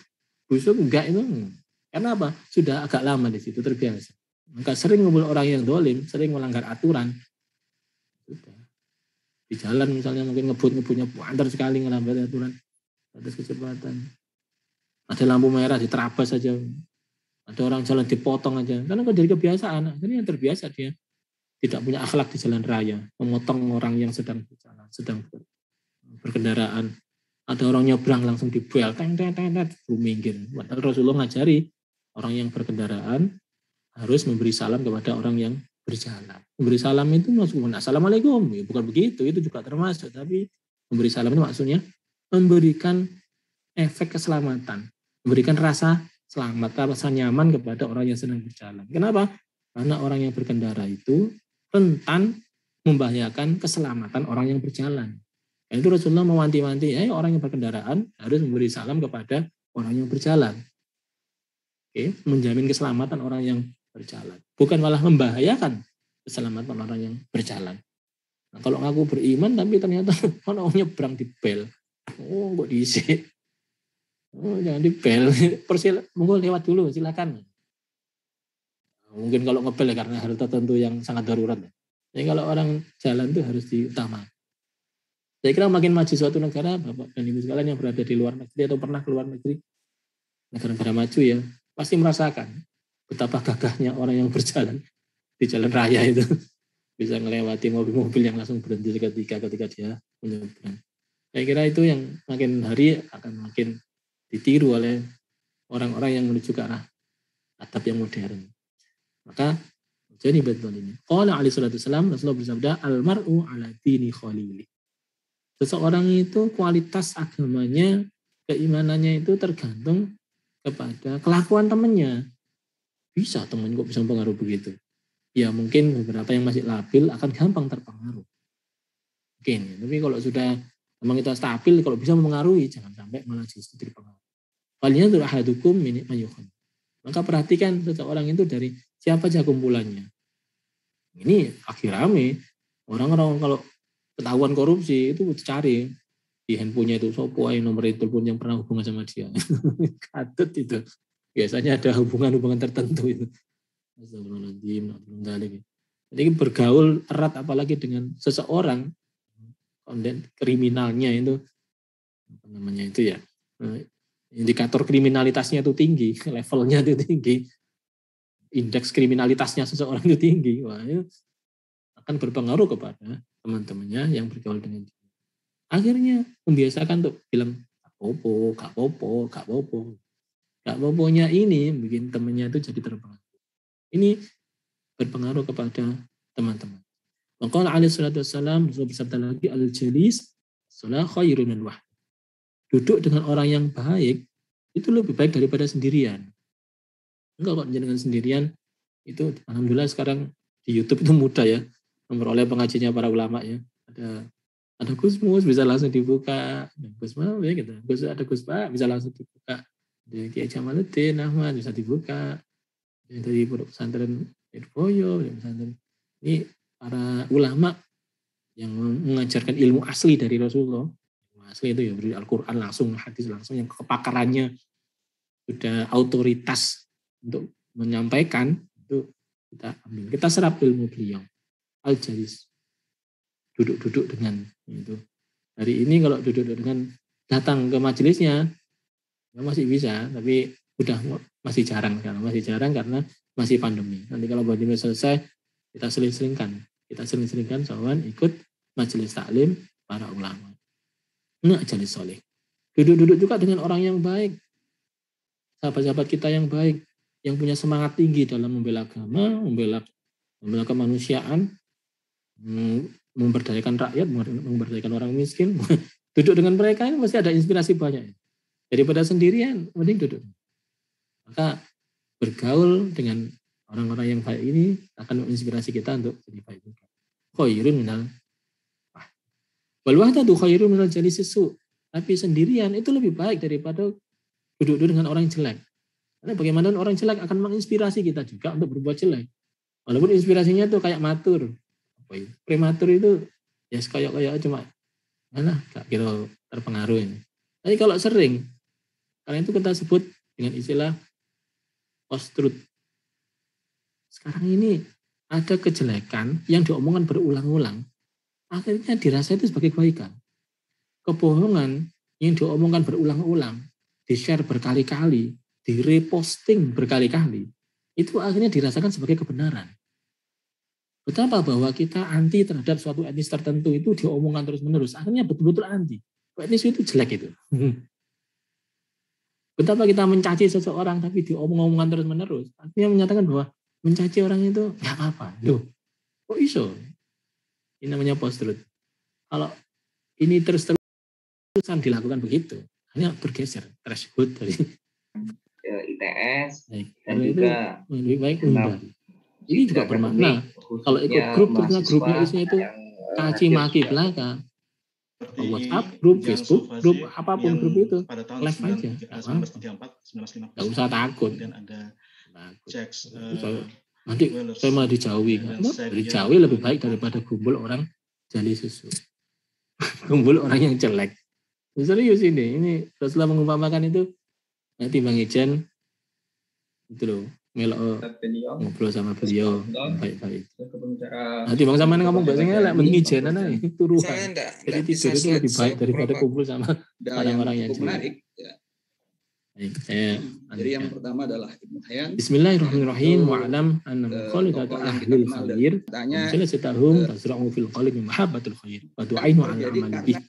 Busuk nggak itu. Karena apa? Sudah agak lama di situ, terbiasa. Maka sering ngumpul orang yang dolim, sering melanggar aturan. Sudah. Di jalan misalnya mungkin ngebutnya puantar sekali ngelambat aturan atas kecepatan. Ada lampu merah diterabas saja. Ada orang jalan dipotong aja. Karena dari kebiasaan. Akhirnya yang terbiasa dia tidak punya akhlak di jalan raya. Memotong orang yang sedang berjalan, sedang berkendaraan. Ada orang nyebrang langsung dibel. Minggir. Padahal Rasulullah ngajari orang yang berkendaraan harus memberi salam kepada orang yang berjalan. Memberi salam itu maksudnya assalamualaikum, ya, bukan begitu, itu juga termasuk. Tapi memberi salam itu maksudnya memberikan efek keselamatan, memberikan rasa selamat, rasa nyaman kepada orang yang sedang berjalan. Kenapa? Karena orang yang berkendara itu rentan membahayakan keselamatan orang yang berjalan. Itu Rasulullah mewanti-wanti, orang yang berkendaraan harus memberi salam kepada orang yang berjalan. Oke, menjamin keselamatan orang yang berjalan. Bukan malah membahayakan keselamatan orang yang berjalan. Nah, kalau ngaku beriman tapi ternyata orang nyebrang di bel. Oh, kok diisi? Oh, jangan di bel. Monggo lewat dulu, silakan. Mungkin kalau ngebel ya karena hal tertentu yang sangat darurat. Jadi kalau orang jalan itu harus diutamakan. Saya kira makin maju suatu negara, Bapak dan Ibu sekalian yang berada di luar negeri atau pernah keluar negeri, negara-negara maju ya, pasti merasakan betapa gagahnya orang yang berjalan di jalan raya itu. Bisa melewati mobil-mobil yang langsung berhenti ketika dia menyeberang. Saya kira itu yang makin hari akan makin ditiru oleh orang-orang yang menuju ke arah adab yang modern. Maka jadi betul ini. Qala alaihi salatu wasallam, Rasulullah bersabda, al-mar'u ala dini khalili. Seseorang itu kualitas agamanya, keimanannya itu tergantung kepada kelakuan temannya. Bisa teman kok bisa mempengaruhi begitu. Ya mungkin beberapa yang masih labil akan gampang terpengaruh. Mungkin, tapi kalau sudah memang kita stabil, kalau bisa mempengaruhi, jangan sampai malah justru terpengaruh. Kalian itu ahadukum min mayukhun. Maka perhatikan seseorang itu dari siapa aja kumpulannya. Ini akhir rame. Orang-orang kalau ketahuan korupsi itu cari di handphonenya itu sopo nomor telepon yang pernah hubungan sama dia. Katut itu. Biasanya ada hubungan-hubungan tertentu itu. Jadi bergaul erat apalagi dengan seseorang konten kriminalnya itu apa namanya itu ya, indikator kriminalitasnya itu tinggi, levelnya itu tinggi, indeks kriminalitasnya seseorang itu tinggi, wah itu akan berpengaruh kepada teman-temannya yang bergaul dengan dia. Akhirnya membiasakan untuk bilang gak popo. Gak poponya ini bikin temannya itu jadi terpengaruh. Ini berpengaruh kepada teman-teman. Maka alaihi salatu wassalam bersabda lagi, al-jalis salah khairun min wahid. Duduk dengan orang yang baik itu lebih baik daripada sendirian. Enggak kok dengan sendirian itu alhamdulillah sekarang di YouTube itu mudah ya memperoleh pengajiannya para ulama ya. Ada Gusmus bisa langsung dibuka, Gusmus ya gitu. Ada Gus Pak bisa langsung dibuka. Ada Kiai Jamaluddin Ahmad bisa dibuka. Dari pesantren Irboyo, pesantren ini para ulama yang mengajarkan ilmu asli dari Rasulullah. Ilmu asli itu ya dari Al-Quran langsung, hadis langsung, yang kepakarannya sudah otoritas untuk menyampaikan, itu kita ambil. Kita serap ilmu beliau. Al-Jalis. Duduk-duduk dengan itu. Hari ini kalau duduk-duduk dengan datang ke majelisnya, ya masih bisa, tapi udah masih jarang karena masih pandemi. Nanti kalau pandemi selesai, kita sering-seringkan soalan ikut majelis taklim para ulama. Jalis soleh. Duduk-duduk juga dengan orang yang baik, sahabat-sahabat kita yang baik, yang punya semangat tinggi dalam membela agama, membela kemanusiaan, memberdayakan rakyat, memberdayakan orang miskin. Duduk dengan mereka ini pasti ada inspirasi banyak. Daripada sendirian, mending duduk. Maka bergaul dengan orang-orang yang baik ini akan menginspirasi kita untuk jadi baik juga. Khairun minal wal wahdatu khairun minal jalisi su. Tapi sendirian itu lebih baik daripada duduk dengan orang jelek. Karena bagaimana orang jelek akan menginspirasi kita juga untuk berbuat jelek. Walaupun inspirasinya itu kayak matur. Prematur itu ya kayak cuma mana gak kira terpengaruh ini. Tapi kalau sering, karena itu kita sebut dengan istilah post-truth. Sekarang ini ada kejelekan yang diomongkan berulang-ulang, akhirnya dirasa itu sebagai kebaikan. Kebohongan yang diomongkan berulang-ulang, di-share berkali-kali, di-reposting berkali-kali, itu akhirnya dirasakan sebagai kebenaran. Betapa bahwa kita anti terhadap suatu etnis tertentu itu diomongkan terus-menerus, akhirnya betul-betul anti. Etnis itu jelek itu. Betapa kita mencaci seseorang tapi diomong-omongan terus-menerus, artinya menyatakan bahwa mencaci orang itu nggak apa-apa. Loh, kok iso? Ini namanya post-truth. Kalau ini terus-terusan dilakukan begitu, hanya bergeser threshold dari ITS baik. dan Kalau juga itu lebih baik menghindari. Ini juga bermakna. Kalau ikut grup, ternyata grupnya isinya itu caci maki belaka. WhatsApp grup, Facebook grup, apapun grup itu, live aja. Nggak usah takut. Nanti saya malah dijauhi. Dijauhi lebih baik daripada kumpul orang jali susu. Kumpul orang yang jelek. Serius ini Rasulullah mengumpamakan itu. Nanti Bang Ijen itu loh, melok ngobrol sama beliau baik-baik. Nanti Bang Saman ngomong bahasanya elek Bang Ijen itu ruhan. Jadi tidur itu lebih baik daripada kumpul sama orang-orang yang jelek. Baik, jadi yang pertama adalah Ibnu Hayyan. Bismillahirrahmanirrahim. Wa'alam anna mukhalidata ahlil khair. Misalnya setahum tasra'u fil qalbi mahabbatul khair. Wa du'ainu ala amali bih.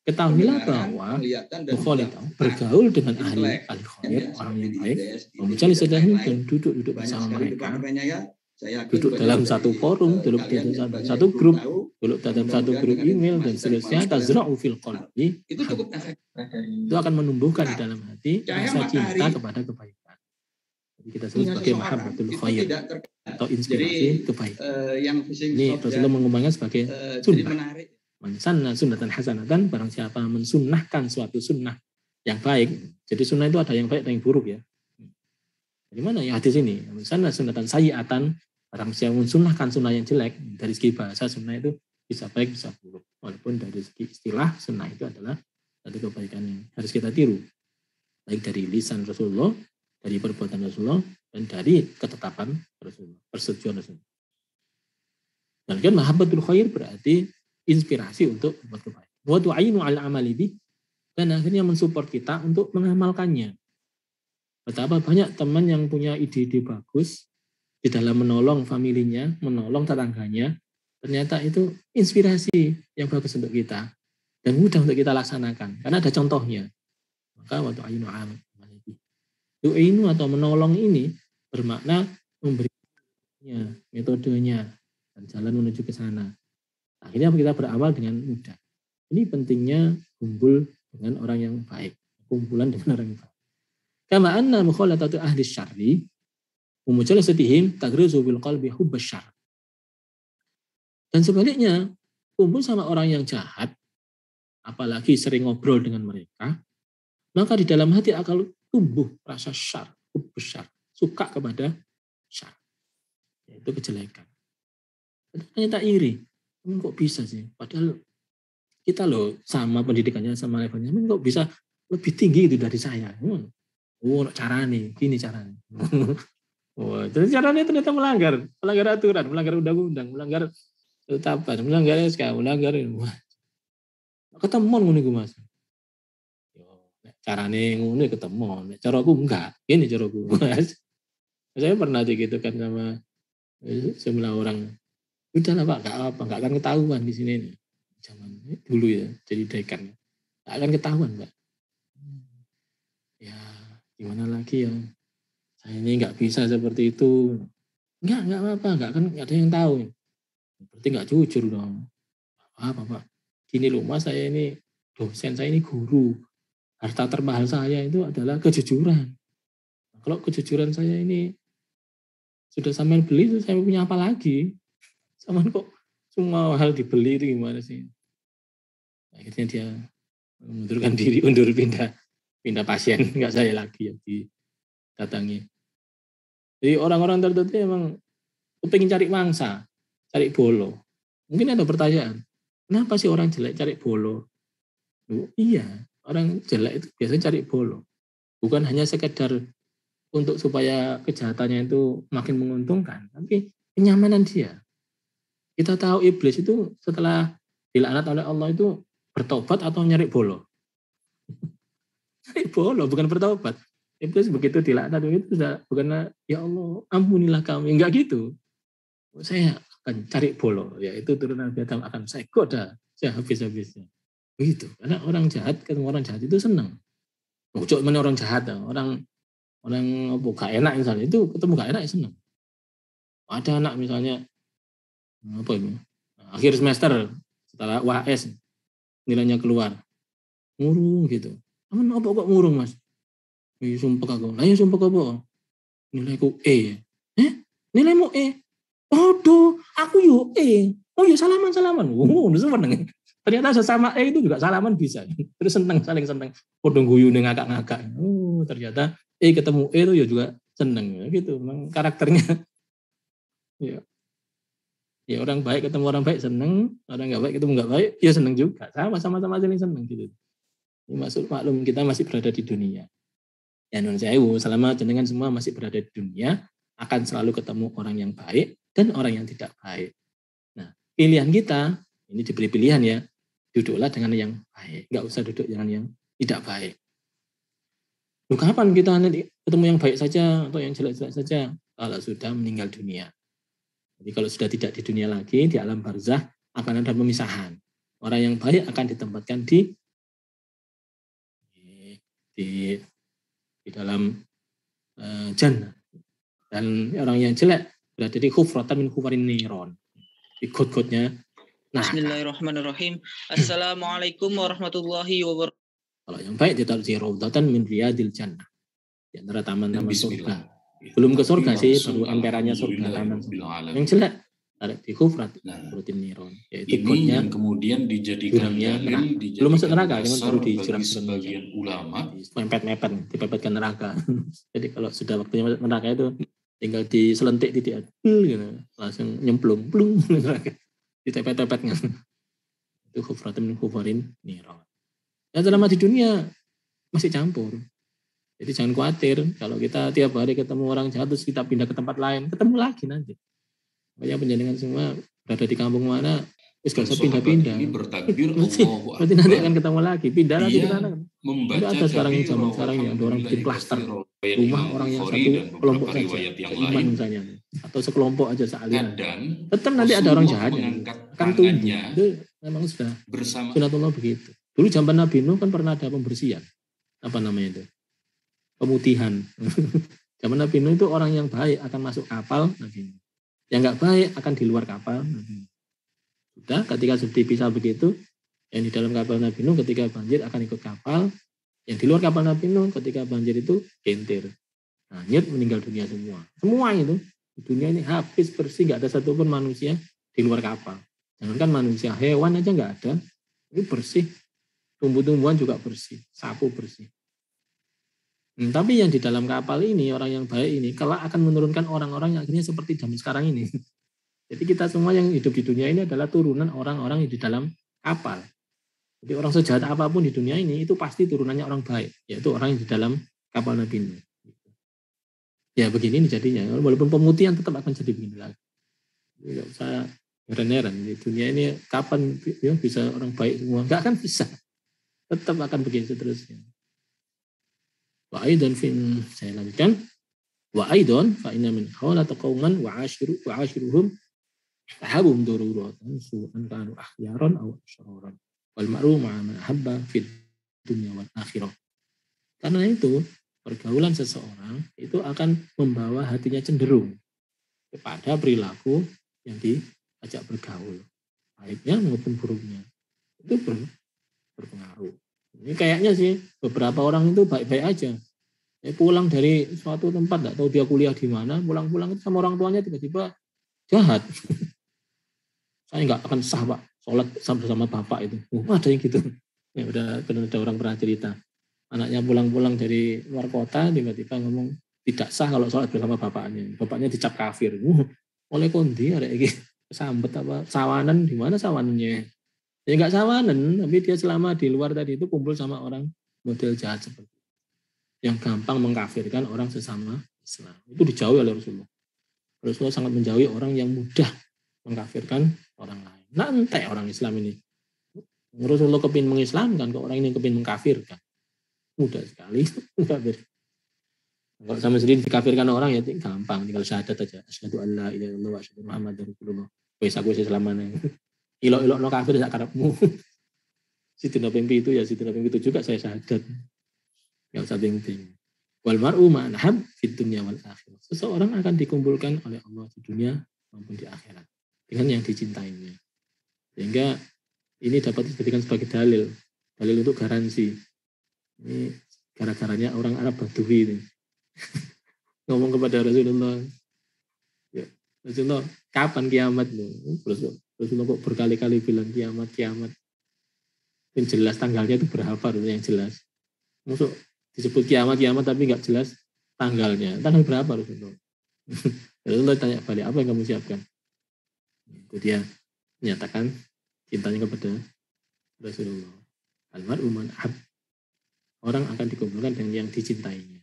Ketahuilah bahwa mukhalidata bergaul dengan ahli khair, orang yang baik. Mencari sedahum dan duduk bersama mereka. Duduk dalam satu forum, duduk dalam satu grup, duduk dalam satu grup email dan seterusnya. Tazra'u fil qalbi. Itu akan menumbuhkan di dalam hati rasa cinta kepada kebaikan. Jadi kita sebut sebagai mahabbatul khair atau inspirasi kebaikan. Ini Rasulullah mengembangkan sebagai sunnah. Mansanna sunnatan hasanatan, barang siapa mensunnahkan suatu sunnah yang baik. Jadi sunnah itu ada yang baik ada yang buruk ya. Dari mana ya hadis ini? Mansanna sunnatan sayyi'atan, barang siapa mensunnahkan sunnah yang jelek. Dari segi bahasa sunnah itu bisa baik bisa buruk. Walaupun dari segi istilah sunnah itu adalah satu kebaikan yang harus kita tiru. Baik dari lisan Rasulullah, dari perbuatan Rasulullah, dan dari ketetapan Rasulullah, persetujuan Rasulullah. Dan kan mahabbatul khair berarti inspirasi untuk membuat kebaikan. Wa tu'ainu 'ala amali bih, dan akhirnya mensupport kita untuk mengamalkannya. Betapa banyak teman yang punya ide-ide bagus di dalam menolong familinya, menolong tetangganya, ternyata itu inspirasi yang bagus untuk kita dan mudah untuk kita laksanakan karena ada contohnya. Maka wa tu'ainu 'ala amali bih. Tu'ainu atau menolong ini bermakna memberinya metodenya dan jalan menuju ke sana. Akhirnya kita beramal dengan mudah. Ini pentingnya kumpul dengan orang yang baik. Kumpulan dengan orang yang baik. Kama anna mukhalatatu ahli syarri umujalasatihim tagrizu bil qalbi hubbas syarr. Dan sebaliknya, kumpul sama orang yang jahat, apalagi sering ngobrol dengan mereka, maka di dalam hati akan tumbuh rasa syarr, hubbas syarr, suka kepada syarr. Yaitu kejelekan. Ternyata iri. Kok bisa sih? Padahal kita loh sama pendidikannya sama levelnya, kok bisa lebih tinggi itu dari saya. Oh, caranya, gini caranya. Wah, terus caranya ternyata melanggar aturan, melanggar undang-undang, melanggar ketetapan, melanggar SK, melanggar. Wah, ketemu ngono iku Mas. Yo, carane ngono ketemu, nek caraku enggak. Ini caraku. Saya pernah digitukan sama sejumlah orang. Udahlah Pak, enggak apa, enggak akan ketahuan di sini nih. Zaman dulu ya, jadi dekan. Enggak akan ketahuan, Pak. Ya, gimana lagi ya? Saya ini enggak bisa seperti itu. Enggak apa-apa, enggak ada yang tahu. Berarti enggak jujur dong. Apa Pak? Gini loh Mas, saya ini dosen, saya ini guru. Harta termahal saya itu adalah kejujuran. Kalau kejujuran saya ini sudah sampean beli, itu saya punya apa lagi? Sampean kok semua hal dibeli itu gimana sih? Akhirnya dia mengundurkan diri, pindah pasien, nggak saya lagi yang didatangi. Jadi orang-orang tertentu emang pengen cari mangsa, cari bolo. Mungkin ada pertanyaan, kenapa sih orang jelek cari bolo? Iya, orang jelek itu biasanya cari bolo. Bukan hanya sekedar untuk supaya kejahatannya itu makin menguntungkan, tapi kenyamanan dia. Kita tahu iblis itu setelah dilaknat oleh Allah itu bertobat atau nyari bolo? Nyari bolo, bukan bertobat. Iblis begitu dilaknat itu sudah bukan ya Allah ampunilah kami, enggak gitu. Saya akan cari bolo, yaitu turunan Adam akan saya goda, saya habis-habisnya. Begitu, karena orang jahat ketemu orang jahat itu senang. Ucuk mana orang jahat, orang apa gak enak misalnya itu ketemu gak enak ya senang. Ada anak misalnya apa ini akhir semester setelah UAS nilainya keluar ngurung gitu. Aman apa kok ngurung Mas? Sumpah aku. Lah ya sumpah apa? Nilaiku E. Nilaimu E. Aduh, aku yo E. Oh ya salaman. Udah seneng. Ternyata sesama E itu juga salaman bisa. Terus saling seneng. Podong guyu ngakak-ngakak. Oh, ternyata E ketemu E itu ya juga seneng gitu. Memang karakternya. Ya. Ya orang baik ketemu orang baik seneng, orang nggak baik ketemu nggak baik ya seneng juga. Sama-sama saling seneng gitu. Ini maklum kita masih berada di dunia. Ya non sewu, selama jenengan semua masih berada di dunia, akan selalu ketemu orang yang baik dan orang yang tidak baik. Nah, pilihan kita ini diberi pilihan ya, duduklah dengan yang baik, nggak usah duduk dengan yang tidak baik. Loh, kapan kita nanti ketemu yang baik saja atau yang jelek-jelek saja? Kalau sudah meninggal dunia. Jadi kalau sudah tidak di dunia lagi, di alam barzah akan ada pemisahan. Orang yang baik akan ditempatkan di dalam jannah. Dan orang yang jelek berada di khufratan min khufarin niron. Di got-gotnya. Nah, Bismillahirrahmanirrahim. Assalamualaikum warahmatullahi wabarakatuh. Kalau yang baik ditaruh di raudhatan min riyadil jannah. Di antara taman-taman surga. Belum ke surga sih, baru emperannya surga taman surga. Yang jelek ada di khufrat rutin niron, yaitu ini yang kemudian dijadikan dalil, belum masuk neraka, cuma baru di sebagian ulama, mepet-mepet, dipepetkan neraka. Jadi kalau sudah waktunya masuk neraka itu tinggal diselentik di dia, gitu, langsung nyemplung, plung neraka, ditepet-tepetnya. Itu khufratun min khufarin niron. Ya selama di dunia masih campur. Jadi jangan khawatir kalau kita tiap hari ketemu orang jahat terus kita pindah ke tempat lain, ketemu lagi nanti. Makanya penjenengan semua berada di kampung mana, terus gak usah pindah-pindah. Berarti nanti akan ketemu lagi, pindah lagi ke sana. Tidak ada sekarang yang zaman sekarang yang ada orang bikin klaster rumah orang yang satu kelompok saja, seiman misalnya, atau sekelompok aja sealiran. Tetap nanti ada orang jahatnya, akan tumbuh. Itu memang sudah sunatullah begitu. Dulu zaman Nabi Nuh kan pernah ada pembersihan, apa namanya itu? Pemutihan. Zaman Nabi Nuh itu orang yang baik akan masuk kapal Nabi Nuh. Yang nggak baik akan di luar kapal Nabi Nuh. Sudah ketika sudah dipisah begitu, yang di dalam kapal Nabi Nuh ketika banjir akan ikut kapal, yang di luar kapal Nabi Nuh ketika banjir itu gentir. Nah, nyet meninggal dunia semua. Semua itu di dunia ini habis bersih, nggak ada satupun manusia di luar kapal. Jangankan manusia, hewan aja nggak ada. Ini bersih. Tumbuh-tumbuhan juga bersih, sapu bersih. Tapi yang di dalam kapal ini, orang yang baik ini, kelak akan menurunkan orang-orang yang akhirnya seperti zaman sekarang ini. Jadi kita semua yang hidup di dunia ini adalah turunan orang-orang yang di dalam kapal. Jadi orang sejahat apapun di dunia ini itu pasti turunannya orang baik, yaitu orang yang di dalam kapal Nabi Nuh. Ya begini nih jadinya, walaupun pemutihan tetap akan jadi begini lagi. Tidak usah heran-heran di dunia ini kapan ya, bisa orang baik semua, nggak akan bisa. Tetap akan begini seterusnya. Wa aidan fin, saya lanjutkan. Wa aidan fa inna min hawlata qauman wa ashiruhum tahabum dururatan su'an kanu akhyaran aw syararan wal ma'ru ma'a man habba fid dunya wal akhirah. Karena itu pergaulan seseorang itu akan membawa hatinya cenderung kepada perilaku yang diajak bergaul, baiknya maupun buruknya. Itu berpengaruh. Ini kayaknya sih beberapa orang itu baik-baik aja. Pulang dari suatu tempat, nggak tahu dia kuliah di mana, pulang-pulang itu sama orang tuanya tiba-tiba jahat. Saya nggak akan sah Pak, sholat bersama bapak itu. Ada yang gitu. Ya udah ada orang pernah cerita. Anaknya pulang-pulang dari luar kota, tiba-tiba ngomong tidak sah kalau sholat bersama bapaknya. Bapaknya dicap kafir. Oleh kondi ada yang kesambet apa sawanan, di mana sawanannya? Ya nggak sawanan, tapi dia selama di luar tadi itu kumpul sama orang model jahat seperti itu. Yang gampang mengkafirkan orang sesama Islam. Itu dijauhi oleh Rasulullah. Rasulullah sangat menjauhi orang yang mudah mengkafirkan orang lain. Nanti orang Islam ini. Rasulullah kepin mengislamkan, kok orang ini kepin mengkafirkan. Mudah sekali kafir. Kalau sama sendiri dikafirkan orang ya gampang, tinggal syahadat aja. Asyhadu an la ilaha illallah wa asyhadu anna Muhammadar Rasulullah. Wis aku selamane. Ilok-ilok no kafir sak karepmu. Sidina ping 7 ya sidina ping 7 juga saya syahadat. Enggak usah bingung. Wal mar'u ma'nahab fid dunya wal akhirah. Seseorang akan dikumpulkan oleh Allah di dunia maupun di akhirat dengan yang dicintainya. Sehingga ini dapat dijadikan sebagai dalil untuk garansi. Ini gara-garanya orang Arab Badui ini. Ngomong kepada Rasulullah, ya, Rasulullah, kapan kiamat? Rasulullah kok berkali-kali bilang kiamat. Yang jelas tanggalnya itu berapa yang jelas. Maksud disebut kiamat tapi nggak jelas tanggalnya. Tanggal berapa Rasulullah? Rasulullah tanya balik, apa yang kamu siapkan? Itu dia menyatakan cintanya kepada Rasulullah. Al-mar'u man ahab. Orang akan dikumpulkan dengan yang dicintainya.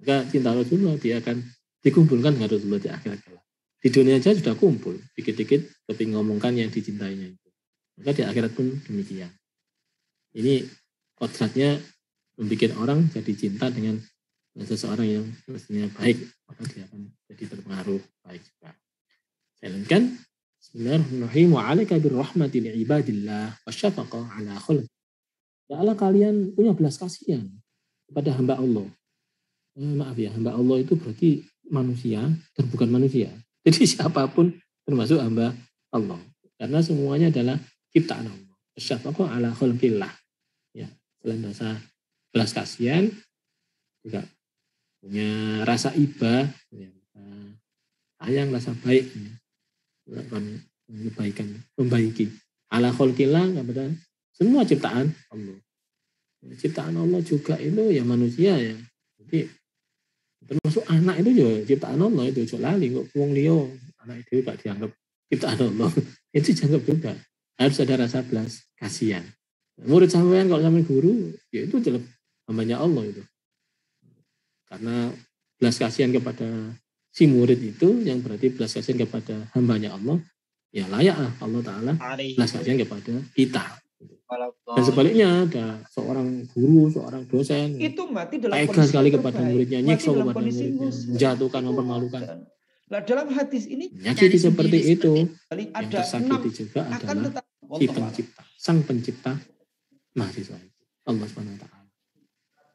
Maka cinta Rasulullah dia akan dikumpulkan dengan Rasulullah di akhirat kelak. Di dunia aja sudah kumpul, dikit-dikit tapi ngomongkan yang dicintainya itu. Maka di akhirat pun demikian. Ini kodratnya membuat orang jadi cinta dengan seseorang yang mestinya baik, maka dia akan jadi terpengaruh baik juga. Saya lanjutkan. Bismillahirrahmanirrahim. Wa 'alaika birrahmati li'ibadillah wasyafaqah 'ala khalq. Ta'ala kalian punya belas kasihan kepada hamba Allah. Maaf ya, hamba Allah itu berarti manusia dan bukan manusia. Jadi siapapun termasuk hamba Allah. Karena semuanya adalah ciptaan Allah. Wasyafaqah 'ala khalqillah. Ya, selain rasa belas kasihan juga punya rasa iba, ya, sayang, rasa baik, melakukan kebaikan, membaiki. Ala khalqillah kepada semua ciptaan Allah. Ciptaan Allah juga itu ya manusia ya. Jadi termasuk anak itu juga ciptaan Allah itu. Lali kok wong liya anak itu gak dianggap ciptaan Allah. Itu dianggap juga. Harus ada rasa belas kasihan. Murid sampean kalau sampean guru ya itu jelas hambanya Allah itu. Karena belas kasihan kepada si murid itu yang berarti belas kasihan kepada hambanya Allah, ya layaklah Allah Ta'ala belas kasihan kepada kita. Dan sebaliknya ada seorang guru, seorang dosen itu mati dalam tega sekali kepada muridnya, nyiksa kepada muridnya, menjatuhkan, mempermalukan. Nah, dalam hadis ini menyakiti seperti itu, yang ada tersakiti juga adalah si pencipta, sang pencipta mahasiswa itu, Allah Subhanahu Wa Ta'ala.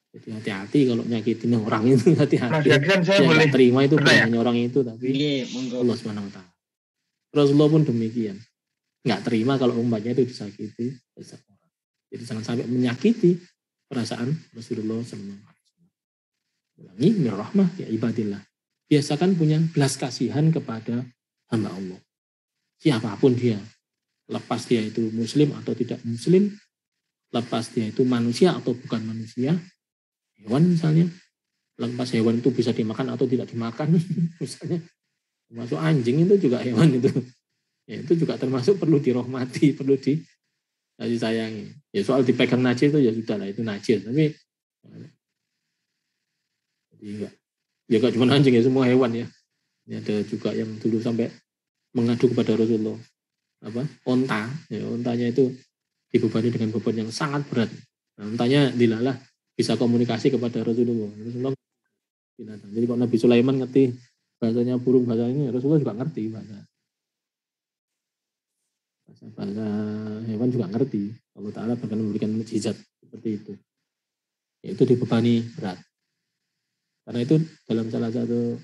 Jadi hati-hati kalau nyakitin orang itu, hati-hati. Yang nggak terima itu bukan hanya orang itu, tapi Allah Subhanahu Wa Ta'ala. Rasulullah pun demikian. Nggak terima kalau umatnya itu disakiti seseorang. Jadi jangan sampai menyakiti perasaan Rasulullah SAW. Ulangi, mirrahmah ya ibadillah. Biasakan punya belas kasihan kepada hamba Allah. Siapapun dia. Lepas dia itu muslim atau tidak muslim. Lepas dia itu manusia atau bukan manusia. Hewan misalnya. Lepas hewan itu bisa dimakan atau tidak dimakan. Misalnya. Termasuk anjing itu juga hewan itu. Ya, itu juga termasuk perlu dirahmati, perlu kasih sayangi. Ya soal dipegang najis itu ya sudah lah, itu najis. Tapi jadi enggak cuma anjing ya, semua hewan ya. Ini ada juga yang dulu sampai mengadu kepada Rasulullah. Onta. Ya, ontanya itu dibebani dengan beban yang sangat berat. Nah, ontanya dilalah bisa komunikasi kepada Rasulullah. Rasulullah binatang. Jadi kalau Nabi Sulaiman ngerti bahasanya burung, bahasa ini Rasulullah juga ngerti bahasa hewan juga ngerti. Allah Ta'ala bahkan memberikan mukjizat seperti itu. Yaitu dibebani berat. Karena itu dalam salah satu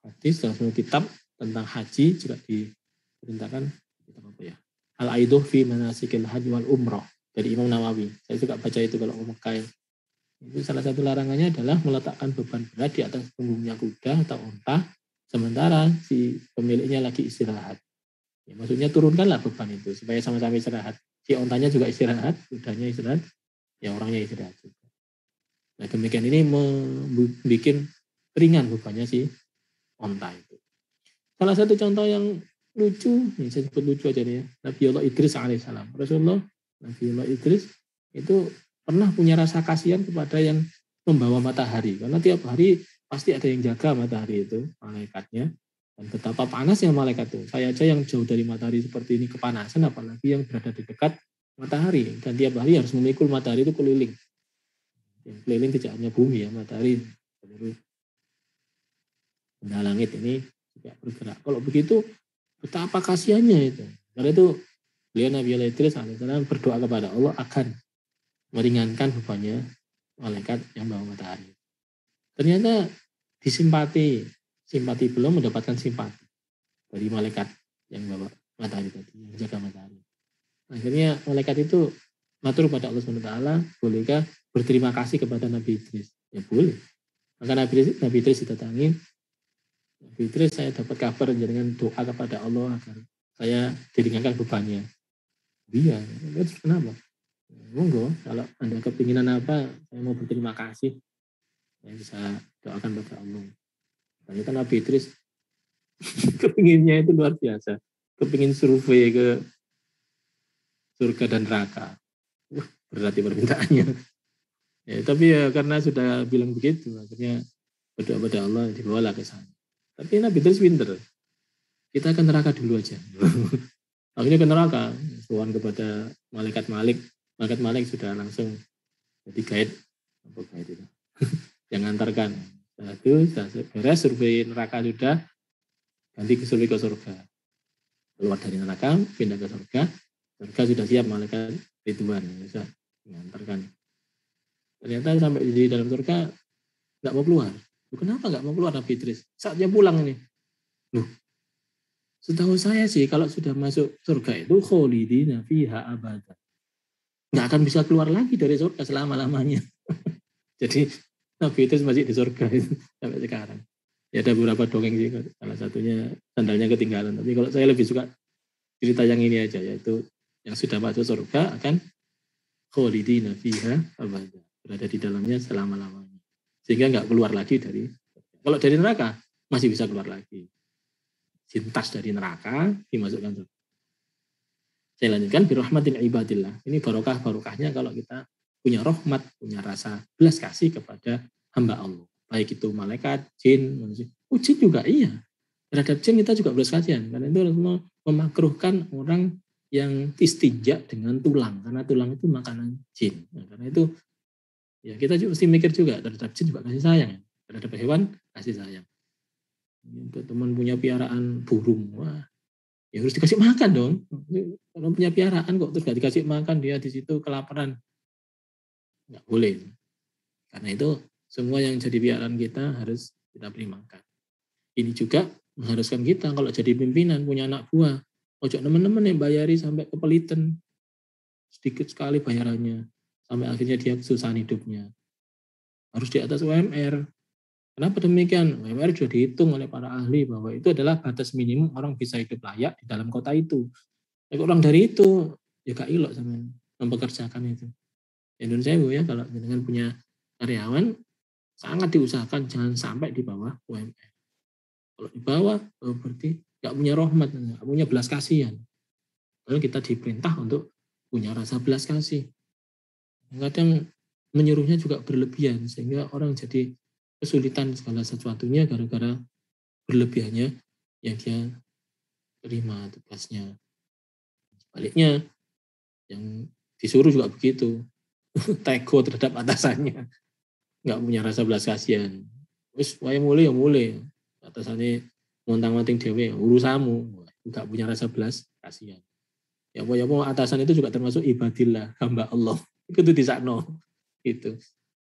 hadis, dalam satu kitab tentang haji juga diperintahkan kitab apa ya? Al-Aiduh fi manasikil haji wal umrah dari Imam Nawawi. Saya juga baca itu kalau ke Mekah. Itu salah satu larangannya adalah meletakkan beban berat di atas punggungnya kuda atau unta sementara si pemiliknya lagi istirahat. Ya, maksudnya turunkanlah beban itu supaya sama-sama istirahat. Si ontanya juga istirahat, kudanya istirahat, ya orangnya istirahat juga. Nah demikian ini membuat ringan bebannya si onta itu. Salah satu contoh yang lucu, nih saya sebut lucu aja nih ya, Nabi Allah Idris alaihissalam. Rasulullah Nabi Allah Idris itu pernah punya rasa kasihan kepada yang membawa matahari. Karena tiap hari pasti ada yang jaga matahari itu, malaikatnya. Dan betapa panasnya malaikat itu. Saya aja yang jauh dari matahari seperti ini kepanasan, apalagi yang berada di dekat matahari. Dan tiap hari harus memikul matahari itu keliling. Yang keliling tidak hanya bumi ya, matahari. Benda langit ini juga bergerak. Kalau begitu, betapa kasihannya itu. Karena itu, beliau Nabi Allah Idris alaihissalam berdoa kepada Allah akan meringankan bebannya malaikat yang bawa matahari. Ternyata simpati belum mendapatkan simpati dari malaikat yang bawa matahari tadi, yang jaga matahari. Akhirnya malaikat itu matur kepada Allah SWT, bolehkah berterima kasih kepada Nabi Idris? Ya boleh. Maka Nabi Idris didatangi. Nabi Idris, saya dapat kabar dengan doa kepada Allah agar saya diringankan bebannya. Iya, terus kenapa? Monggo, kalau Anda kepinginan apa, saya mau berterima kasih. Saya bisa doakan kepada Allah. Ternyata Nabi Idris kepinginnya itu luar biasa. Kepingin survei ke surga dan neraka. Berarti permintaannya. Ya, tapi ya karena sudah bilang begitu, akhirnya berdoa pada Allah dibawalah ke sana. Tapi Nabi Idris pinter. Kita ke neraka dulu aja. Akhirnya ke neraka, sowan kepada malaikat Malik. Malaikat Malik sudah langsung jadi guide. Apa guide itu? Yang ngantarkan. Nah, itu sudah beres survei neraka sudah, ganti ke survei ke surga. Keluar dari neraka, pindah ke surga. Surga sudah siap malaikat Ridwan, bisa mengantarkan. Ternyata sampai di dalam surga nggak mau keluar. Kenapa nggak mau keluar Nabi Idris? Saatnya pulang nih. Loh, setahu saya sih kalau sudah masuk surga itu kholidina fiha abada. Nggak akan bisa keluar lagi dari surga selama-lamanya. Jadi Nabi Idris masih di surga itu sampai sekarang. Ya ada beberapa dongeng sih, salah satunya sandalnya ketinggalan. Tapi kalau saya lebih suka cerita yang ini aja, yaitu yang sudah masuk surga akan kholidina fiha abada, berada di dalamnya selama-lamanya. Sehingga nggak keluar lagi dari. Kalau dari neraka masih bisa keluar lagi. Sintas dari neraka dimasukkan surga. Saya lanjutkan birahmatil ibadillah. Ini barokahnya kalau kita punya rahmat, punya rasa belas kasih kepada hamba Allah. Baik itu malaikat, jin, manusia. Jin juga iya. Terhadap jin kita juga belas kasihan. Karena itu Rasulullah memakruhkan orang yang istinja dengan tulang. Karena tulang itu makanan jin. Nah, karena itu ya kita juga mesti mikir juga terhadap jin juga kasih sayang. Terhadap hewan kasih sayang. Untuk teman punya piaraan burung, wah, ya harus dikasih makan dong. Kalau punya piaraan kok terus gak dikasih makan, dia di situ kelaparan. Nggak boleh. Karena itu semua yang jadi piaraan kita harus kita beri makan. Ini juga mengharuskan kita kalau jadi pimpinan punya anak buah, ojo teman-teman yang bayari sampai kepelitan, sedikit sekali bayarannya, sampai akhirnya dia kesusahan hidupnya. Harus di atas UMR. Kenapa demikian? UMR sudah dihitung oleh para ahli bahwa itu adalah batas minimum orang bisa hidup layak di dalam kota itu. Orang dari itu ya gak ilok sama mempekerjakan itu. Indonesia ya kalau dengan punya karyawan sangat diusahakan jangan sampai di bawah UMR. Kalau di bawah, berarti nggak punya rahmat, nggak punya belas kasihan. Lalu kita diperintah untuk punya rasa belas kasih. Kadang menyuruhnya juga berlebihan, sehingga orang jadi kesulitan segala sesuatunya gara-gara berlebihannya yang dia terima tugasnya. Sebaliknya, yang disuruh juga begitu. Tego terhadap atasannya. Nggak punya rasa belas kasihan. Wis wae mulai ya mulai. Atasannya montang-manting dewe, urusamu. Nggak punya rasa belas kasihan. Ya apa atasan itu juga termasuk ibadillah, hamba Allah. Itu disakno. Itu.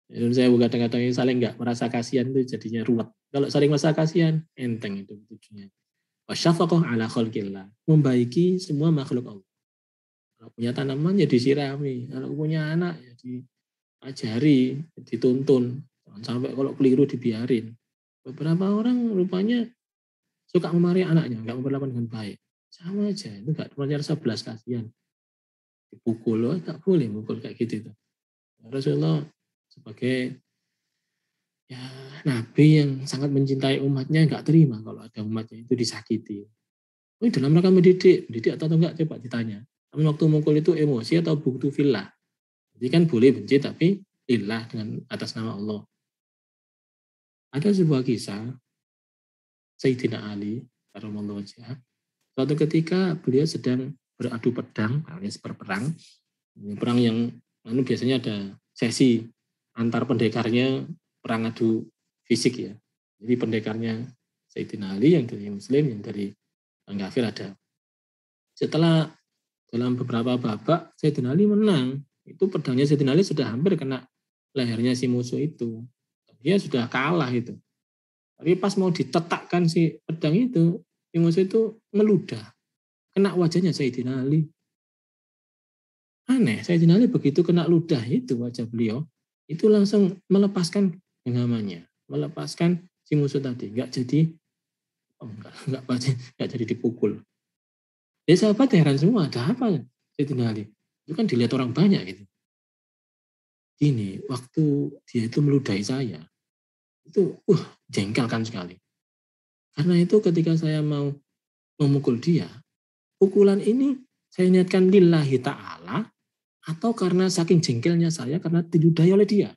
Dan saya kadang-kadang saling nggak merasa kasihan itu jadinya ruwet. Kalau saling merasa kasihan, enteng itu tujuannya. Wasyafaqah ala khalqillah. Membaiki semua makhluk Allah. Kalau punya tanaman ya disirami. Kalau punya anak ya diajari, dituntun. Jangan sampai kalau keliru dibiarin. Beberapa orang rupanya suka memarahi anaknya, nggak memperlakukan dengan baik. Sama aja, itu nggak punya rasa belas kasihan. Dipukul, nggak boleh mukul kayak gitu. Rasulullah sebagai ya nabi yang sangat mencintai umatnya nggak terima kalau ada umatnya itu disakiti. Oh, dalam rangka mendidik atau enggak coba ditanya. Tapi waktu mukul itu emosi atau buktu fillah. Jadi kan boleh benci tapi lillah dengan atas nama Allah. Ada sebuah kisah Sayyidina Ali radhiyallahu anhu. Suatu ketika beliau sedang beradu pedang alias berperang. Perang yang biasanya ada sesi antar pendekarnya perang adu fisik ya. Jadi pendekarnya Sayyidina Ali yang dari Muslim, yang dari orang kafir ada. Setelah dalam beberapa babak Sayyidina Ali menang, itu pedangnya Sayyidina Ali sudah hampir kena lehernya si musuh itu. Dia sudah kalah itu. Tapi pas mau ditetakkan si pedang itu, si musuh itu meludah. Kena wajahnya Sayyidina Ali. Aneh, Sayyidina Ali begitu kena ludah itu wajah beliau, itu langsung melepaskan genggamannya, melepaskan si musuh tadi. Enggak jadi dipukul. Ya sahabat heran semua, ada apa Sayyidina Ali? Itu kan dilihat orang banyak gitu. Gini, waktu dia itu meludahi saya, itu jengkelkan sekali. Karena itu ketika saya mau memukul dia, pukulan ini saya niatkan lillahi ta'ala atau karena saking jengkelnya saya karena diludahi oleh dia.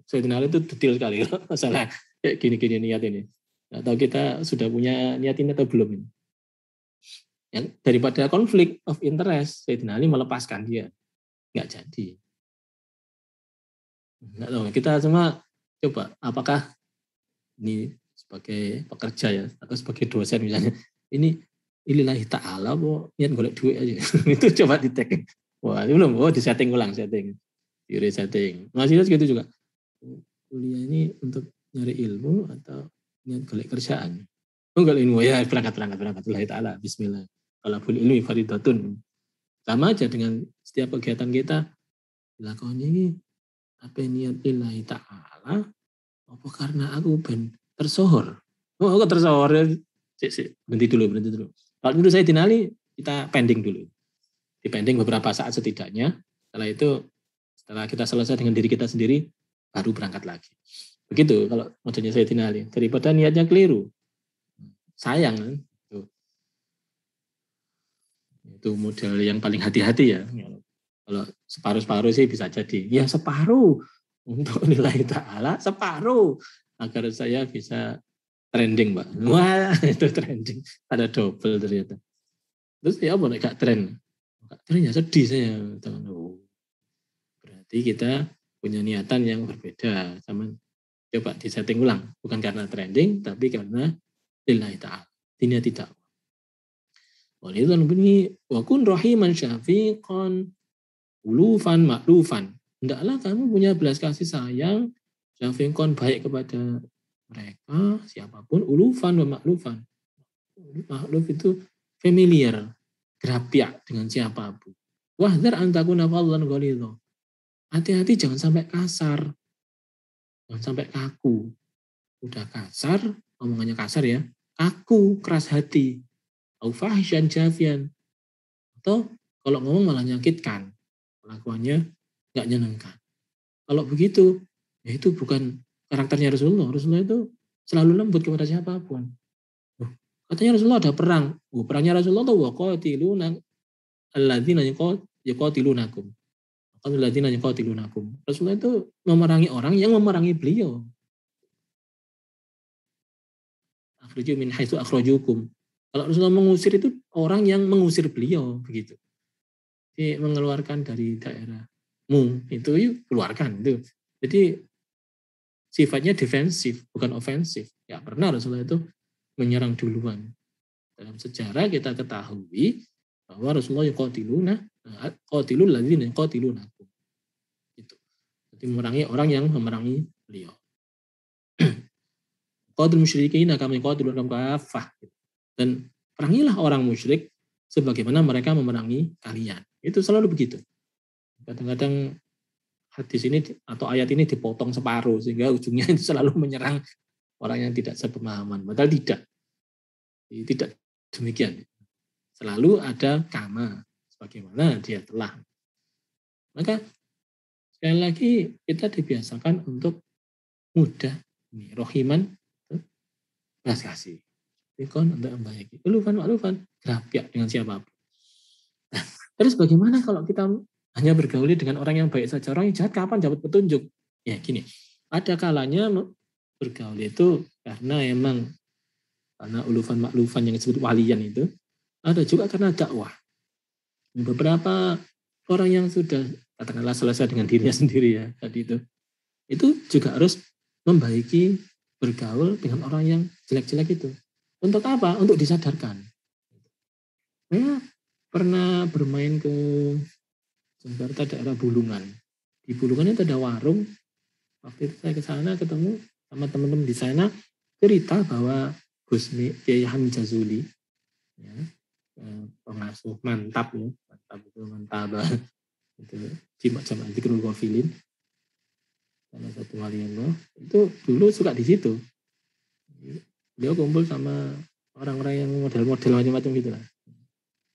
Sayyidina Ali itu detail sekali masalah kayak gini-gini niat ini. Nggak tahu kita sudah punya niat ini atau belum ini. Ya, daripada konflik of interest, Sayyidina Ali melepaskan dia. Nggak jadi. Nggak tahu, kita semua coba apakah ini sebagai pekerja ya atau sebagai dosen misalnya ini lillahi ta'ala apa niat golek duit aja. Itu coba di-tag. Wah, ini belum di-setting ulang di resetting. Masih gitu juga. Kuliah ini untuk nyari ilmu atau niat golek kerjaan. Enggak ilmu ya berangkat lillahi ta'ala bismillah. Talabul ilmi fardhatun. Sama aja dengan setiap kegiatan kita dilakukan ini apa niat lillahi ta'ala apa karena aku ben tersohor. Oh, kok tersohor? Berhenti dulu. Kalau menurut saya Dinali, kita pending dulu. Di pending beberapa saat setidaknya. Setelah itu, setelah kita selesai dengan diri kita sendiri, baru berangkat lagi. Begitu kalau modelnya saya Dinali. Daripada niatnya keliru. Sayang kan? Itu model yang paling hati-hati ya. Kalau separuh-separuh sih bisa jadi. Ya separuh. Untuk nilai ta'ala, separuh. Agar saya bisa trending, Mbak. Wah, itu trending. Ada double ternyata. Terus ya apa, gak trend? Gak trend ya sedih saya. Berarti kita punya niatan yang berbeda. Sama coba disetting ulang. Bukan karena trending, tapi karena lillahi ta'ala. Ini tidak. Oleh itu bunyi, wa kun rahiman syafiqan ulufan maklufan. Hendaklah kamu punya belas kasih sayang syafiqan baik kepada mereka, siapapun, ulufan wa maklufan. Makluf itu familiar, gerapiak dengan siapapun. Wahdar antakuna fadlan ghalidha. Hati-hati jangan sampai kasar. Jangan sampai kaku. Udah kasar, omongannya kasar ya. Kaku, keras hati. Au fahisyan jafian. Atau kalau ngomong malah nyakitkan. Kelakuannya enggak nyenengkan. Kalau begitu, ya itu bukan karakternya Rasulullah. Rasulullah itu selalu lembut kepada siapapun. Katanya Rasulullah ada perang. Perangnya Rasulullah tuh waqatiluna alladzina yaqatilunakum. Alladzina yaqatilunakum. Rasulullah itu memerangi orang yang memerangi beliau. Akhriju min haitsu akhrajukum. Kalau Rasulullah mengusir itu orang yang mengusir beliau begitu. Jadi mengeluarkan dari daerahmu itu yuk keluarkan itu. Jadi sifatnya defensif bukan ofensif. Ya pernah Rasulullah itu menyerang duluan. Dalam sejarah kita ketahui bahwa Rasulullah qatilul ladzina yaqatilunakum. Gitu. Jadi memerangi orang yang memerangi beliau. Qatil musyrikin kama yaqatilunakum kaffah. Dan perangilah orang musyrik sebagaimana mereka memerangi kalian. Itu selalu begitu. Kadang-kadang hadis ini atau ayat ini dipotong separuh sehingga ujungnya itu selalu menyerang orang yang tidak sepemahaman. Padahal tidak. Tidak demikian. Selalu ada kama sebagaimana dia telah. Maka sekali lagi kita dibiasakan untuk mudah rohiman belas kasih. Ikon untuk membaiki. Ulufan, gerapiak dengan siapapun. Nah, terus bagaimana kalau kita hanya bergauli dengan orang yang baik saja? Orang yang jahat kapan dapat petunjuk? Ya gini, ada kalanya bergaul itu karena ulufan yang disebut walian itu, ada juga karena dakwah. Beberapa orang yang sudah katakanlah selesai dengan dirinya sendiri ya tadi itu juga harus membaiki bergaul dengan orang yang jelek-jelek itu. Untuk apa? Untuk disadarkan. Saya pernah bermain ke Jakarta daerah Bulungan. Di Bulungan itu ada warung. Waktu itu saya ke sana ketemu sama teman-teman di sana, cerita bahwa Gus Kiai Hamid Jazuli, ya, pengasuh mantap itu jimat jamaah Dzikrul Ghafilin, salah satu wali Allah, itu dulu suka di situ. Beliau kumpul sama orang-orang yang model-model macam-macam gitu lah.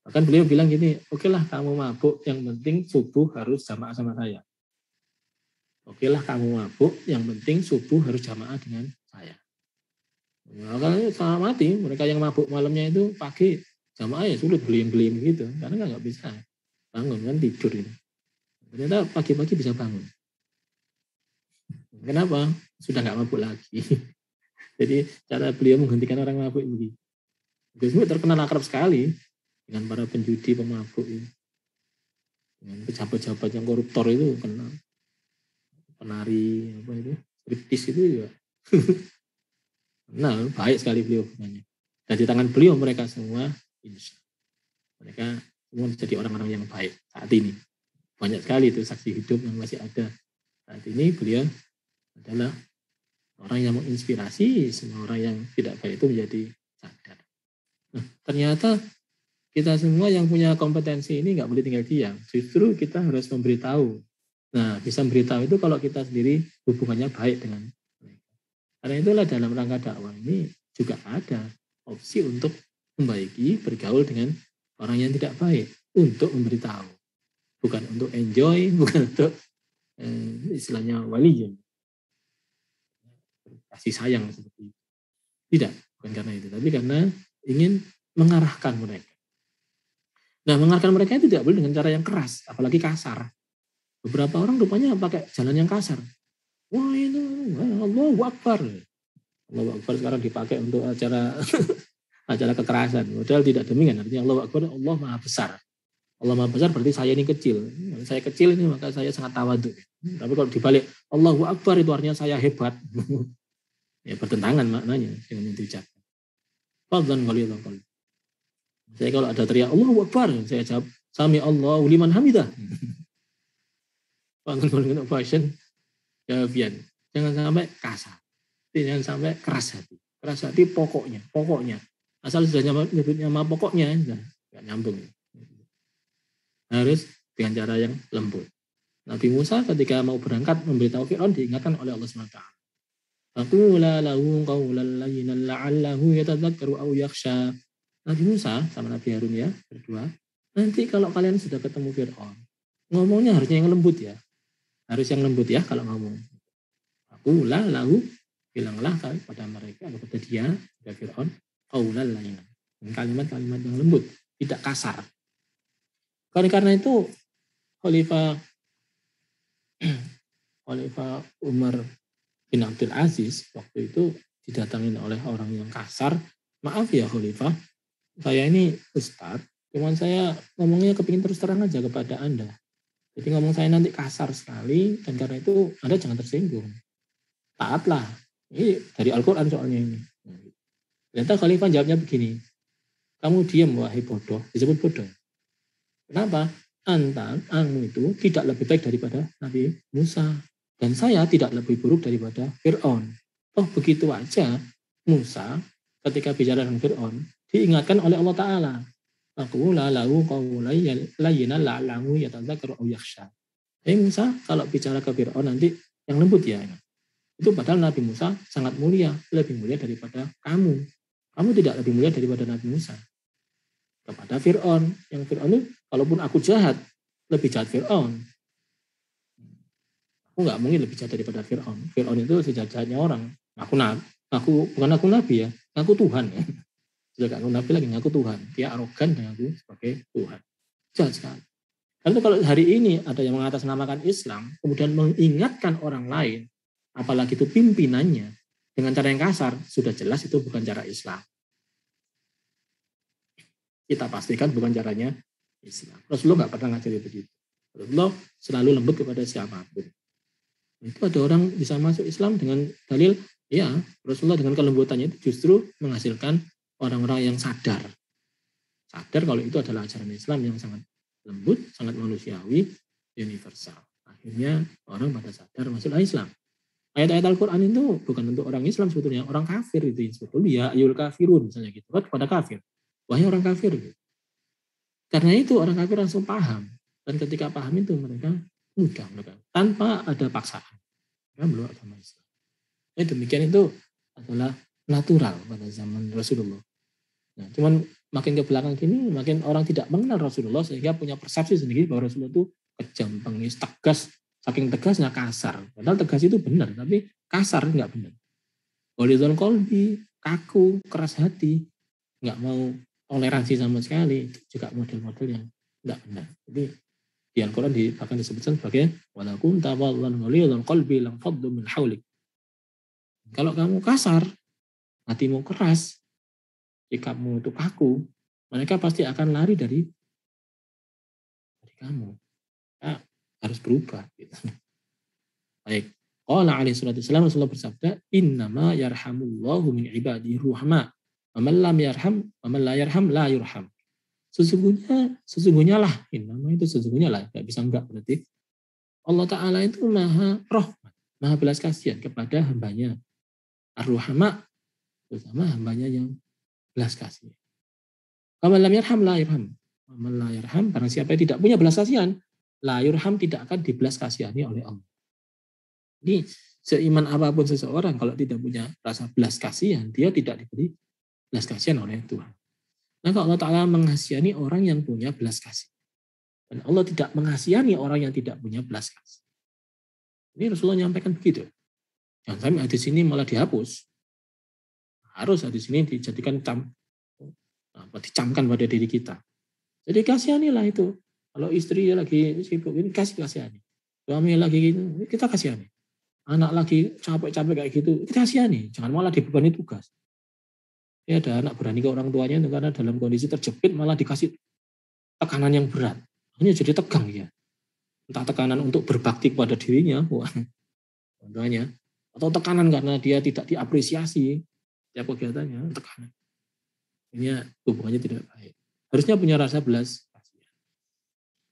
Bahkan beliau bilang gini, oke lah kamu mabuk, yang penting subuh harus jamaah sama saya. Oke lah kamu mabuk, yang penting subuh harus jamaah dengan saya. Makanya sama mati, mereka yang mabuk malamnya itu pagi jamaah ya sulit beliin gitu, karena nggak bisa bangun kan tidur ini. Ternyata pagi-pagi bisa bangun. Kenapa? Sudah nggak mabuk lagi. Jadi cara beliau menghentikan orang mabuk begini. Gus Mus terkenal akrab sekali dengan para penjudi, pemabuk ini. Dengan pejabat-pejabat yang koruptor itu kenal. Penari apa itu, striptis itu juga. Nah, baik sekali beliau hubungannya. Dan di tangan beliau mereka semua insya mereka semua menjadi orang-orang yang baik saat ini. Banyak sekali itu saksi hidup yang masih ada saat ini. Beliau adalah orang yang menginspirasi semua orang yang tidak baik itu menjadi sadar. Nah, ternyata kita semua yang punya kompetensi ini nggak boleh tinggal diam. Justru kita harus memberitahu. Nah, bisa memberitahu itu kalau kita sendiri hubungannya baik dengan mereka. Karena itulah dalam rangka dakwah ini juga ada opsi untuk membaiki, bergaul dengan orang yang tidak baik. Untuk memberitahu. Bukan untuk enjoy, bukan untuk istilahnya wali. Kasih sayang seperti itu. Tidak, bukan karena itu. Tapi karena ingin mengarahkan mereka. Nah, mengarahkan mereka itu tidak boleh dengan cara yang keras, apalagi kasar. Beberapa orang rupanya pakai jalan yang kasar. Wah itu, Allahu Akbar. Allahu Akbar sekarang dipakai untuk acara acara kekerasan. Padahal tidak demikian. Artinya Allahu Akbar, Allah Maha Besar. Allah Maha Besar berarti saya ini kecil. Saya kecil ini maka saya sangat tawadhu. Tapi kalau dibalik Allahu Akbar itu artinya saya hebat. Ya bertentangan maknanya dengan yang diucapkan. Fadlan ghalidhan qalbi. Saya kalau ada teriak Allahu Akbar, saya jawab sami Allahu liman hamidah. Fadlan ghalidhan fashion jawabian. Jangan sampai kasar. Jangan sampai keras hati. Keras hati pokoknya. Asal sudah nyebut nama pokoknya enggak nyambung. Harus dengan cara yang lembut. Nabi Musa ketika mau berangkat memberitahu Fir'aun diingatkan oleh Allah SWT. Aqula lahu qawlan layyinan la'allahu yatadzakkaru aw yakhsha. Nabi Musa sama Nabi Harun ya berdua. Nanti kalau kalian sudah ketemu Fir'aun, ngomongnya harusnya yang lembut ya. Harus yang lembut ya kalau ngomong. Aqula lahu, bilanglah pada mereka kepada dia, kepada Fir'aun, qawlan layyinan. kalimat-kalimat yang lembut, tidak kasar. Karena itu Khalifah Umar bin Abdul Aziz waktu itu didatangin oleh orang yang kasar. Maaf ya Khalifah, saya ini Ustadz, cuman saya ngomongnya kepingin terus terang aja kepada Anda. Jadi ngomong saya nanti kasar sekali, dan karena itu Anda jangan tersinggung. Taatlah. Ini dari Al-Quran soalnya ini. Ternyata Khalifah jawabnya begini, kamu diam wahai bodoh, disebut bodoh. Kenapa? Kamu itu tidak lebih baik daripada Nabi Musa. Dan saya tidak lebih buruk daripada Fir'aun. Oh begitu aja Musa ketika bicara dengan Fir'aun diingatkan oleh Allah Ta'ala. Aku lalu layyinan la'alamu yatadzakaru aw yakhsha. Musa kalau bicara ke Fir'aun nanti yang lembut ya. Itu padahal Nabi Musa sangat mulia, lebih mulia daripada kamu. Kamu tidak lebih mulia daripada Nabi Musa. Kepada Fir'aun. Yang Fir'aun itu, kalaupun aku jahat, lebih jahat Fir'aun. Aku nggak mungkin lebih jahat daripada Fir'aun. Fir'aun itu sejahat-jahatnya orang. Bukan aku Nabi ya, aku Tuhan ya. Sudah gak aku Nabi lagi, aku Tuhan. Dia arogan dengan aku sebagai Tuhan. Jahat sekali. Lalu kalau hari ini ada yang mengatasnamakan Islam, kemudian mengingatkan orang lain, apalagi itu pimpinannya, dengan cara yang kasar, sudah jelas itu bukan cara Islam. Kita pastikan bukan caranya Islam. Rasulullah nggak pernah ngajari begitu. Rasulullah selalu lembut kepada siapapun. Itu ada orang bisa masuk Islam dengan dalil, ya Rasulullah dengan kelembutannya itu justru menghasilkan orang-orang yang sadar. Sadar kalau itu adalah ajaran Islam yang sangat lembut, sangat manusiawi, universal. Akhirnya orang pada sadar masuklah Islam. Ayat-ayat Al-Quran itu bukan untuk orang Islam sebetulnya, orang kafir itu sebetulnya, ya ayul kafirun misalnya gitu, kepada kafir. Wahai orang kafir. Karena itu orang kafir langsung paham. Dan ketika paham itu mereka mudah. Tanpa ada paksaan. Mereka meluk agama Islam. Demikian itu adalah natural pada zaman Rasulullah. Nah, cuman makin ke belakang gini, makin orang tidak mengenal Rasulullah sehingga punya persepsi sendiri bahwa Rasulullah itu kejam, bengis, tegas. Saking tegasnya kasar. Padahal tegas itu benar, tapi kasar nggak benar. Ghalidhul qalbi, kaku, keras hati, nggak mau toleransi sama sekali, itu juga model-model yang tidak benar. Jadi di Al-Quran bahkan disebutkan sebagai walakum tawallan ghalidhul qalbi lam faddu min haulik. Kalau kamu kasar, hatimu keras, sikapmu itu kaku, mereka pasti akan lari dari kamu. Nah, harus berubah. Gitu. Baik. Qala alaihi salatu wassalam, Rasulullah bersabda, innama yarhamullahu min ibadihi ruhama. Waman lam yarham, waman la yarham, la yurham. Sesungguhnya lah, nama itu sesungguhnya lah, nggak bisa enggak berarti. Allah Ta'ala itu maha rahmat, maha belas kasihan kepada hambanya. Ar-Ruhama, terutama hambanya yang belas kasihan. Waman lam yarham, la yurham. Waman la yarham, barang siapa yang tidak punya belas kasihan, la yurham tidak akan dibelas kasihani oleh Allah. Jadi seiman apapun seseorang, kalau tidak punya rasa belas kasihan, dia tidak diberi belas kasihan oleh Tuhan. Maka Allah Ta'ala mengasihani orang yang punya belas kasih. Dan Allah tidak mengasihani orang yang tidak punya belas kasih. Ini Rasulullah nyampaikan begitu. Jangan sampai hadis ini malah dihapus. Harus hadis ini dijadikan dicamkan pada diri kita. Jadi kasihanilah itu. Kalau istri lagi sibuk ini kasihani. Suami lagi gitu, kita kasihani. Anak lagi capek-capek kayak gitu, kita kasihani. Jangan malah dibebani tugas. Ya ada anak berani ke orang tuanya itu karena dalam kondisi terjepit malah dikasih tekanan yang berat. Hanya jadi tegang ya. Entah tekanan untuk berbakti kepada dirinya, contohnya, atau tekanan karena dia tidak diapresiasi setiap kegiatannya, tekanan. Ini hubungannya tidak baik. Harusnya punya rasa belas kasihan.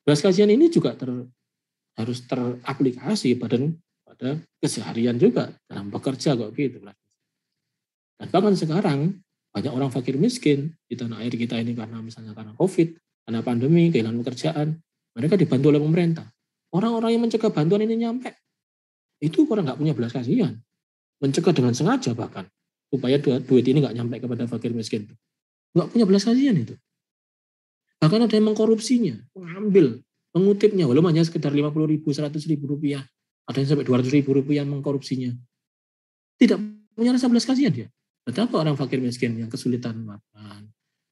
Belas kasihan ini juga harus teraplikasi pada keseharian juga dalam bekerja kok gitu. Dan bahkan sekarang banyak orang fakir miskin di tanah air kita ini karena misalnya karena COVID, karena pandemi, kehilangan pekerjaan, mereka dibantu oleh pemerintah. Orang-orang yang mencegah bantuan ini nyampe, itu orang nggak punya belas kasihan, mencegah dengan sengaja bahkan supaya duit ini nggak nyampe kepada fakir miskin, nggak punya belas kasihan itu. Bahkan ada yang mengkorupsinya, mengambil, mengutipnya, walaupun hanya sekedar 50.000, 100.000 rupiah, ada yang sampai 200.000 rupiah mengkorupsinya, tidak punya rasa belas kasihan dia. Betapa orang fakir miskin yang kesulitan makan,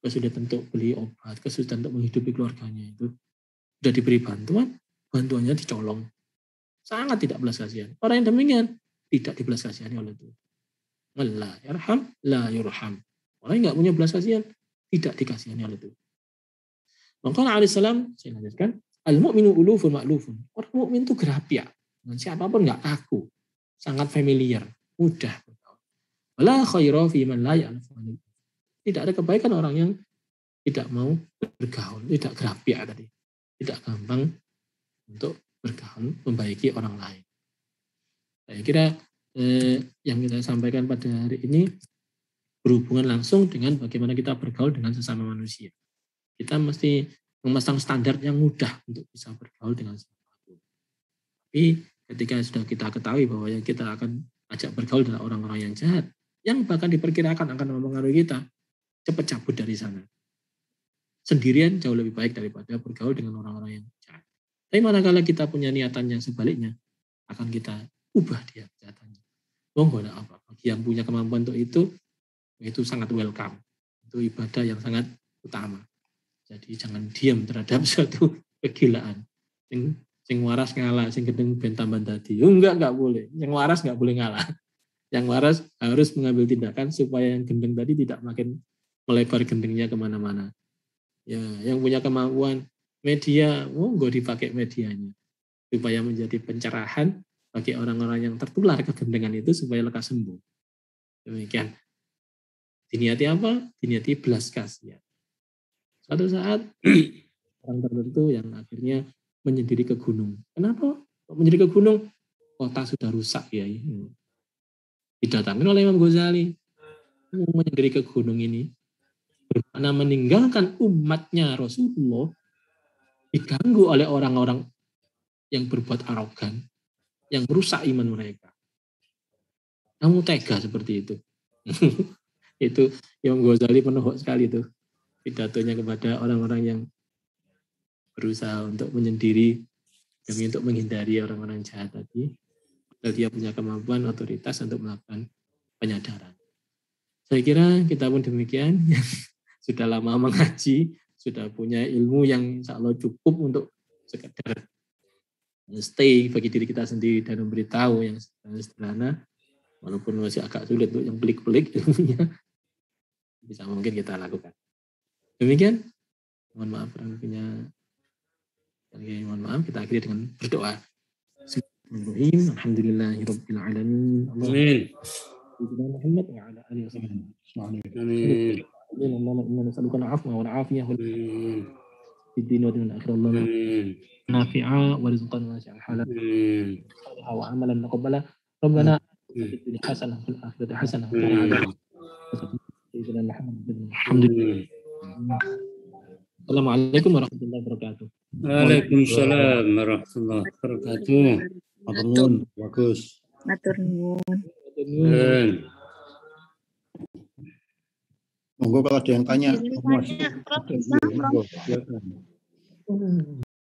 kesulitan untuk beli obat, kesulitan untuk menghidupi keluarganya itu sudah diberi bantuan, bantuannya dicolong. Sangat tidak belas kasihan. Orang yang demikian tidak dibelas kasihani oleh Tuhan. La yarham, la yurham. Orang yang nggak punya belas kasihan tidak dikasihani oleh Tuhan. Maka alaihissalam, saya lanjutkan, al-mu'minu ulufun ma'lufun. Orang mukmin itu gerapiak. Dengan siapapun nggak kaku. Sangat familiar, mudah. Wala khaira fi man la ya'lafu. Tidak ada kebaikan orang yang tidak mau bergaul, tidak gerapiak tadi. Tidak gampang untuk bergaul, membaiki orang lain. Saya kira yang kita sampaikan pada hari ini berhubungan langsung dengan bagaimana kita bergaul dengan sesama manusia. Kita mesti memasang standar yang mudah untuk bisa bergaul dengan siapapun. Tapi ketika sudah kita ketahui bahwa yang kita akan ajak bergaul dengan orang-orang yang jahat, yang bahkan diperkirakan akan mempengaruhi kita, cepat cabut dari sana. Sendirian jauh lebih baik daripada bergaul dengan orang-orang yang jahat. Tapi manakala kita punya niatan yang sebaliknya, akan kita ubah dia kejahatannya. Monggo enggak apa. Bagi yang punya kemampuan untuk itu sangat welcome. Itu ibadah yang sangat utama. Jadi jangan diam terhadap suatu kegilaan. Sing waras ngalah, sing gendeng ben tambahan tadi. Enggak boleh. Yang waras enggak boleh ngalah. Yang waras harus mengambil tindakan supaya yang gendeng tadi tidak makin melebar gendengnya kemana-mana. Ya, yang punya kemampuan media, monggo dipakai medianya supaya menjadi pencerahan bagi orang-orang yang tertular kegendengan itu supaya lekas sembuh. Demikian. Diniati apa? Diniati belas kasihan. Suatu saat orang tertentu yang akhirnya menyendiri ke gunung. Kenapa? Menyendiri ke gunung? Kota sudah rusak ya. Didatangi oleh Imam Ghazali. Menyendiri ke gunung ini bermakna meninggalkan umatnya Rasulullah diganggu oleh orang-orang yang berbuat arogan, yang merusak iman mereka. Kamu tega seperti itu. Itu Imam Ghazali penuh sekali itu pidatonya kepada orang-orang yang berusaha untuk menyendiri demi untuk menghindari orang-orang jahat tadi. Dan dia punya kemampuan otoritas untuk melakukan penyadaran. Saya kira kita pun demikian. Sudah lama mengaji, sudah punya ilmu yang insya Allah cukup untuk sekedar stay bagi diri kita sendiri dan memberitahu yang sederhana, walaupun masih agak sulit untuk yang pelik-pelik ilmunya, bisa mungkin kita lakukan. Demikian, mohon maaf kurang lebihnya. Mohon maaf, kita akhiri dengan berdoa. Bismillahirrahmanirrahim. Alhamdulillahirabbil alamin. Amin. Muhammad wa ala alihi wasallam. Amin. اللهم إنا نسألك العفو والعافية في الدين والدنيا والآخرة اللهم نافعا ورزقا واسعا حلالا صالحا وعملا مقبلا ربنا في الدنيا حسنة وفي الآخرة حسنة وقنا عذاب سيدنا محمد الحمد لله. Assalamualaikum warahmatullahi wabarakatuh. Waalaikumsalam warahmatullahi wabarakatuh. Matur Bagus. Matur nuwun. Monggo kalau ada yang tanya, Prof, bisa, Prof. Monggo, silakan.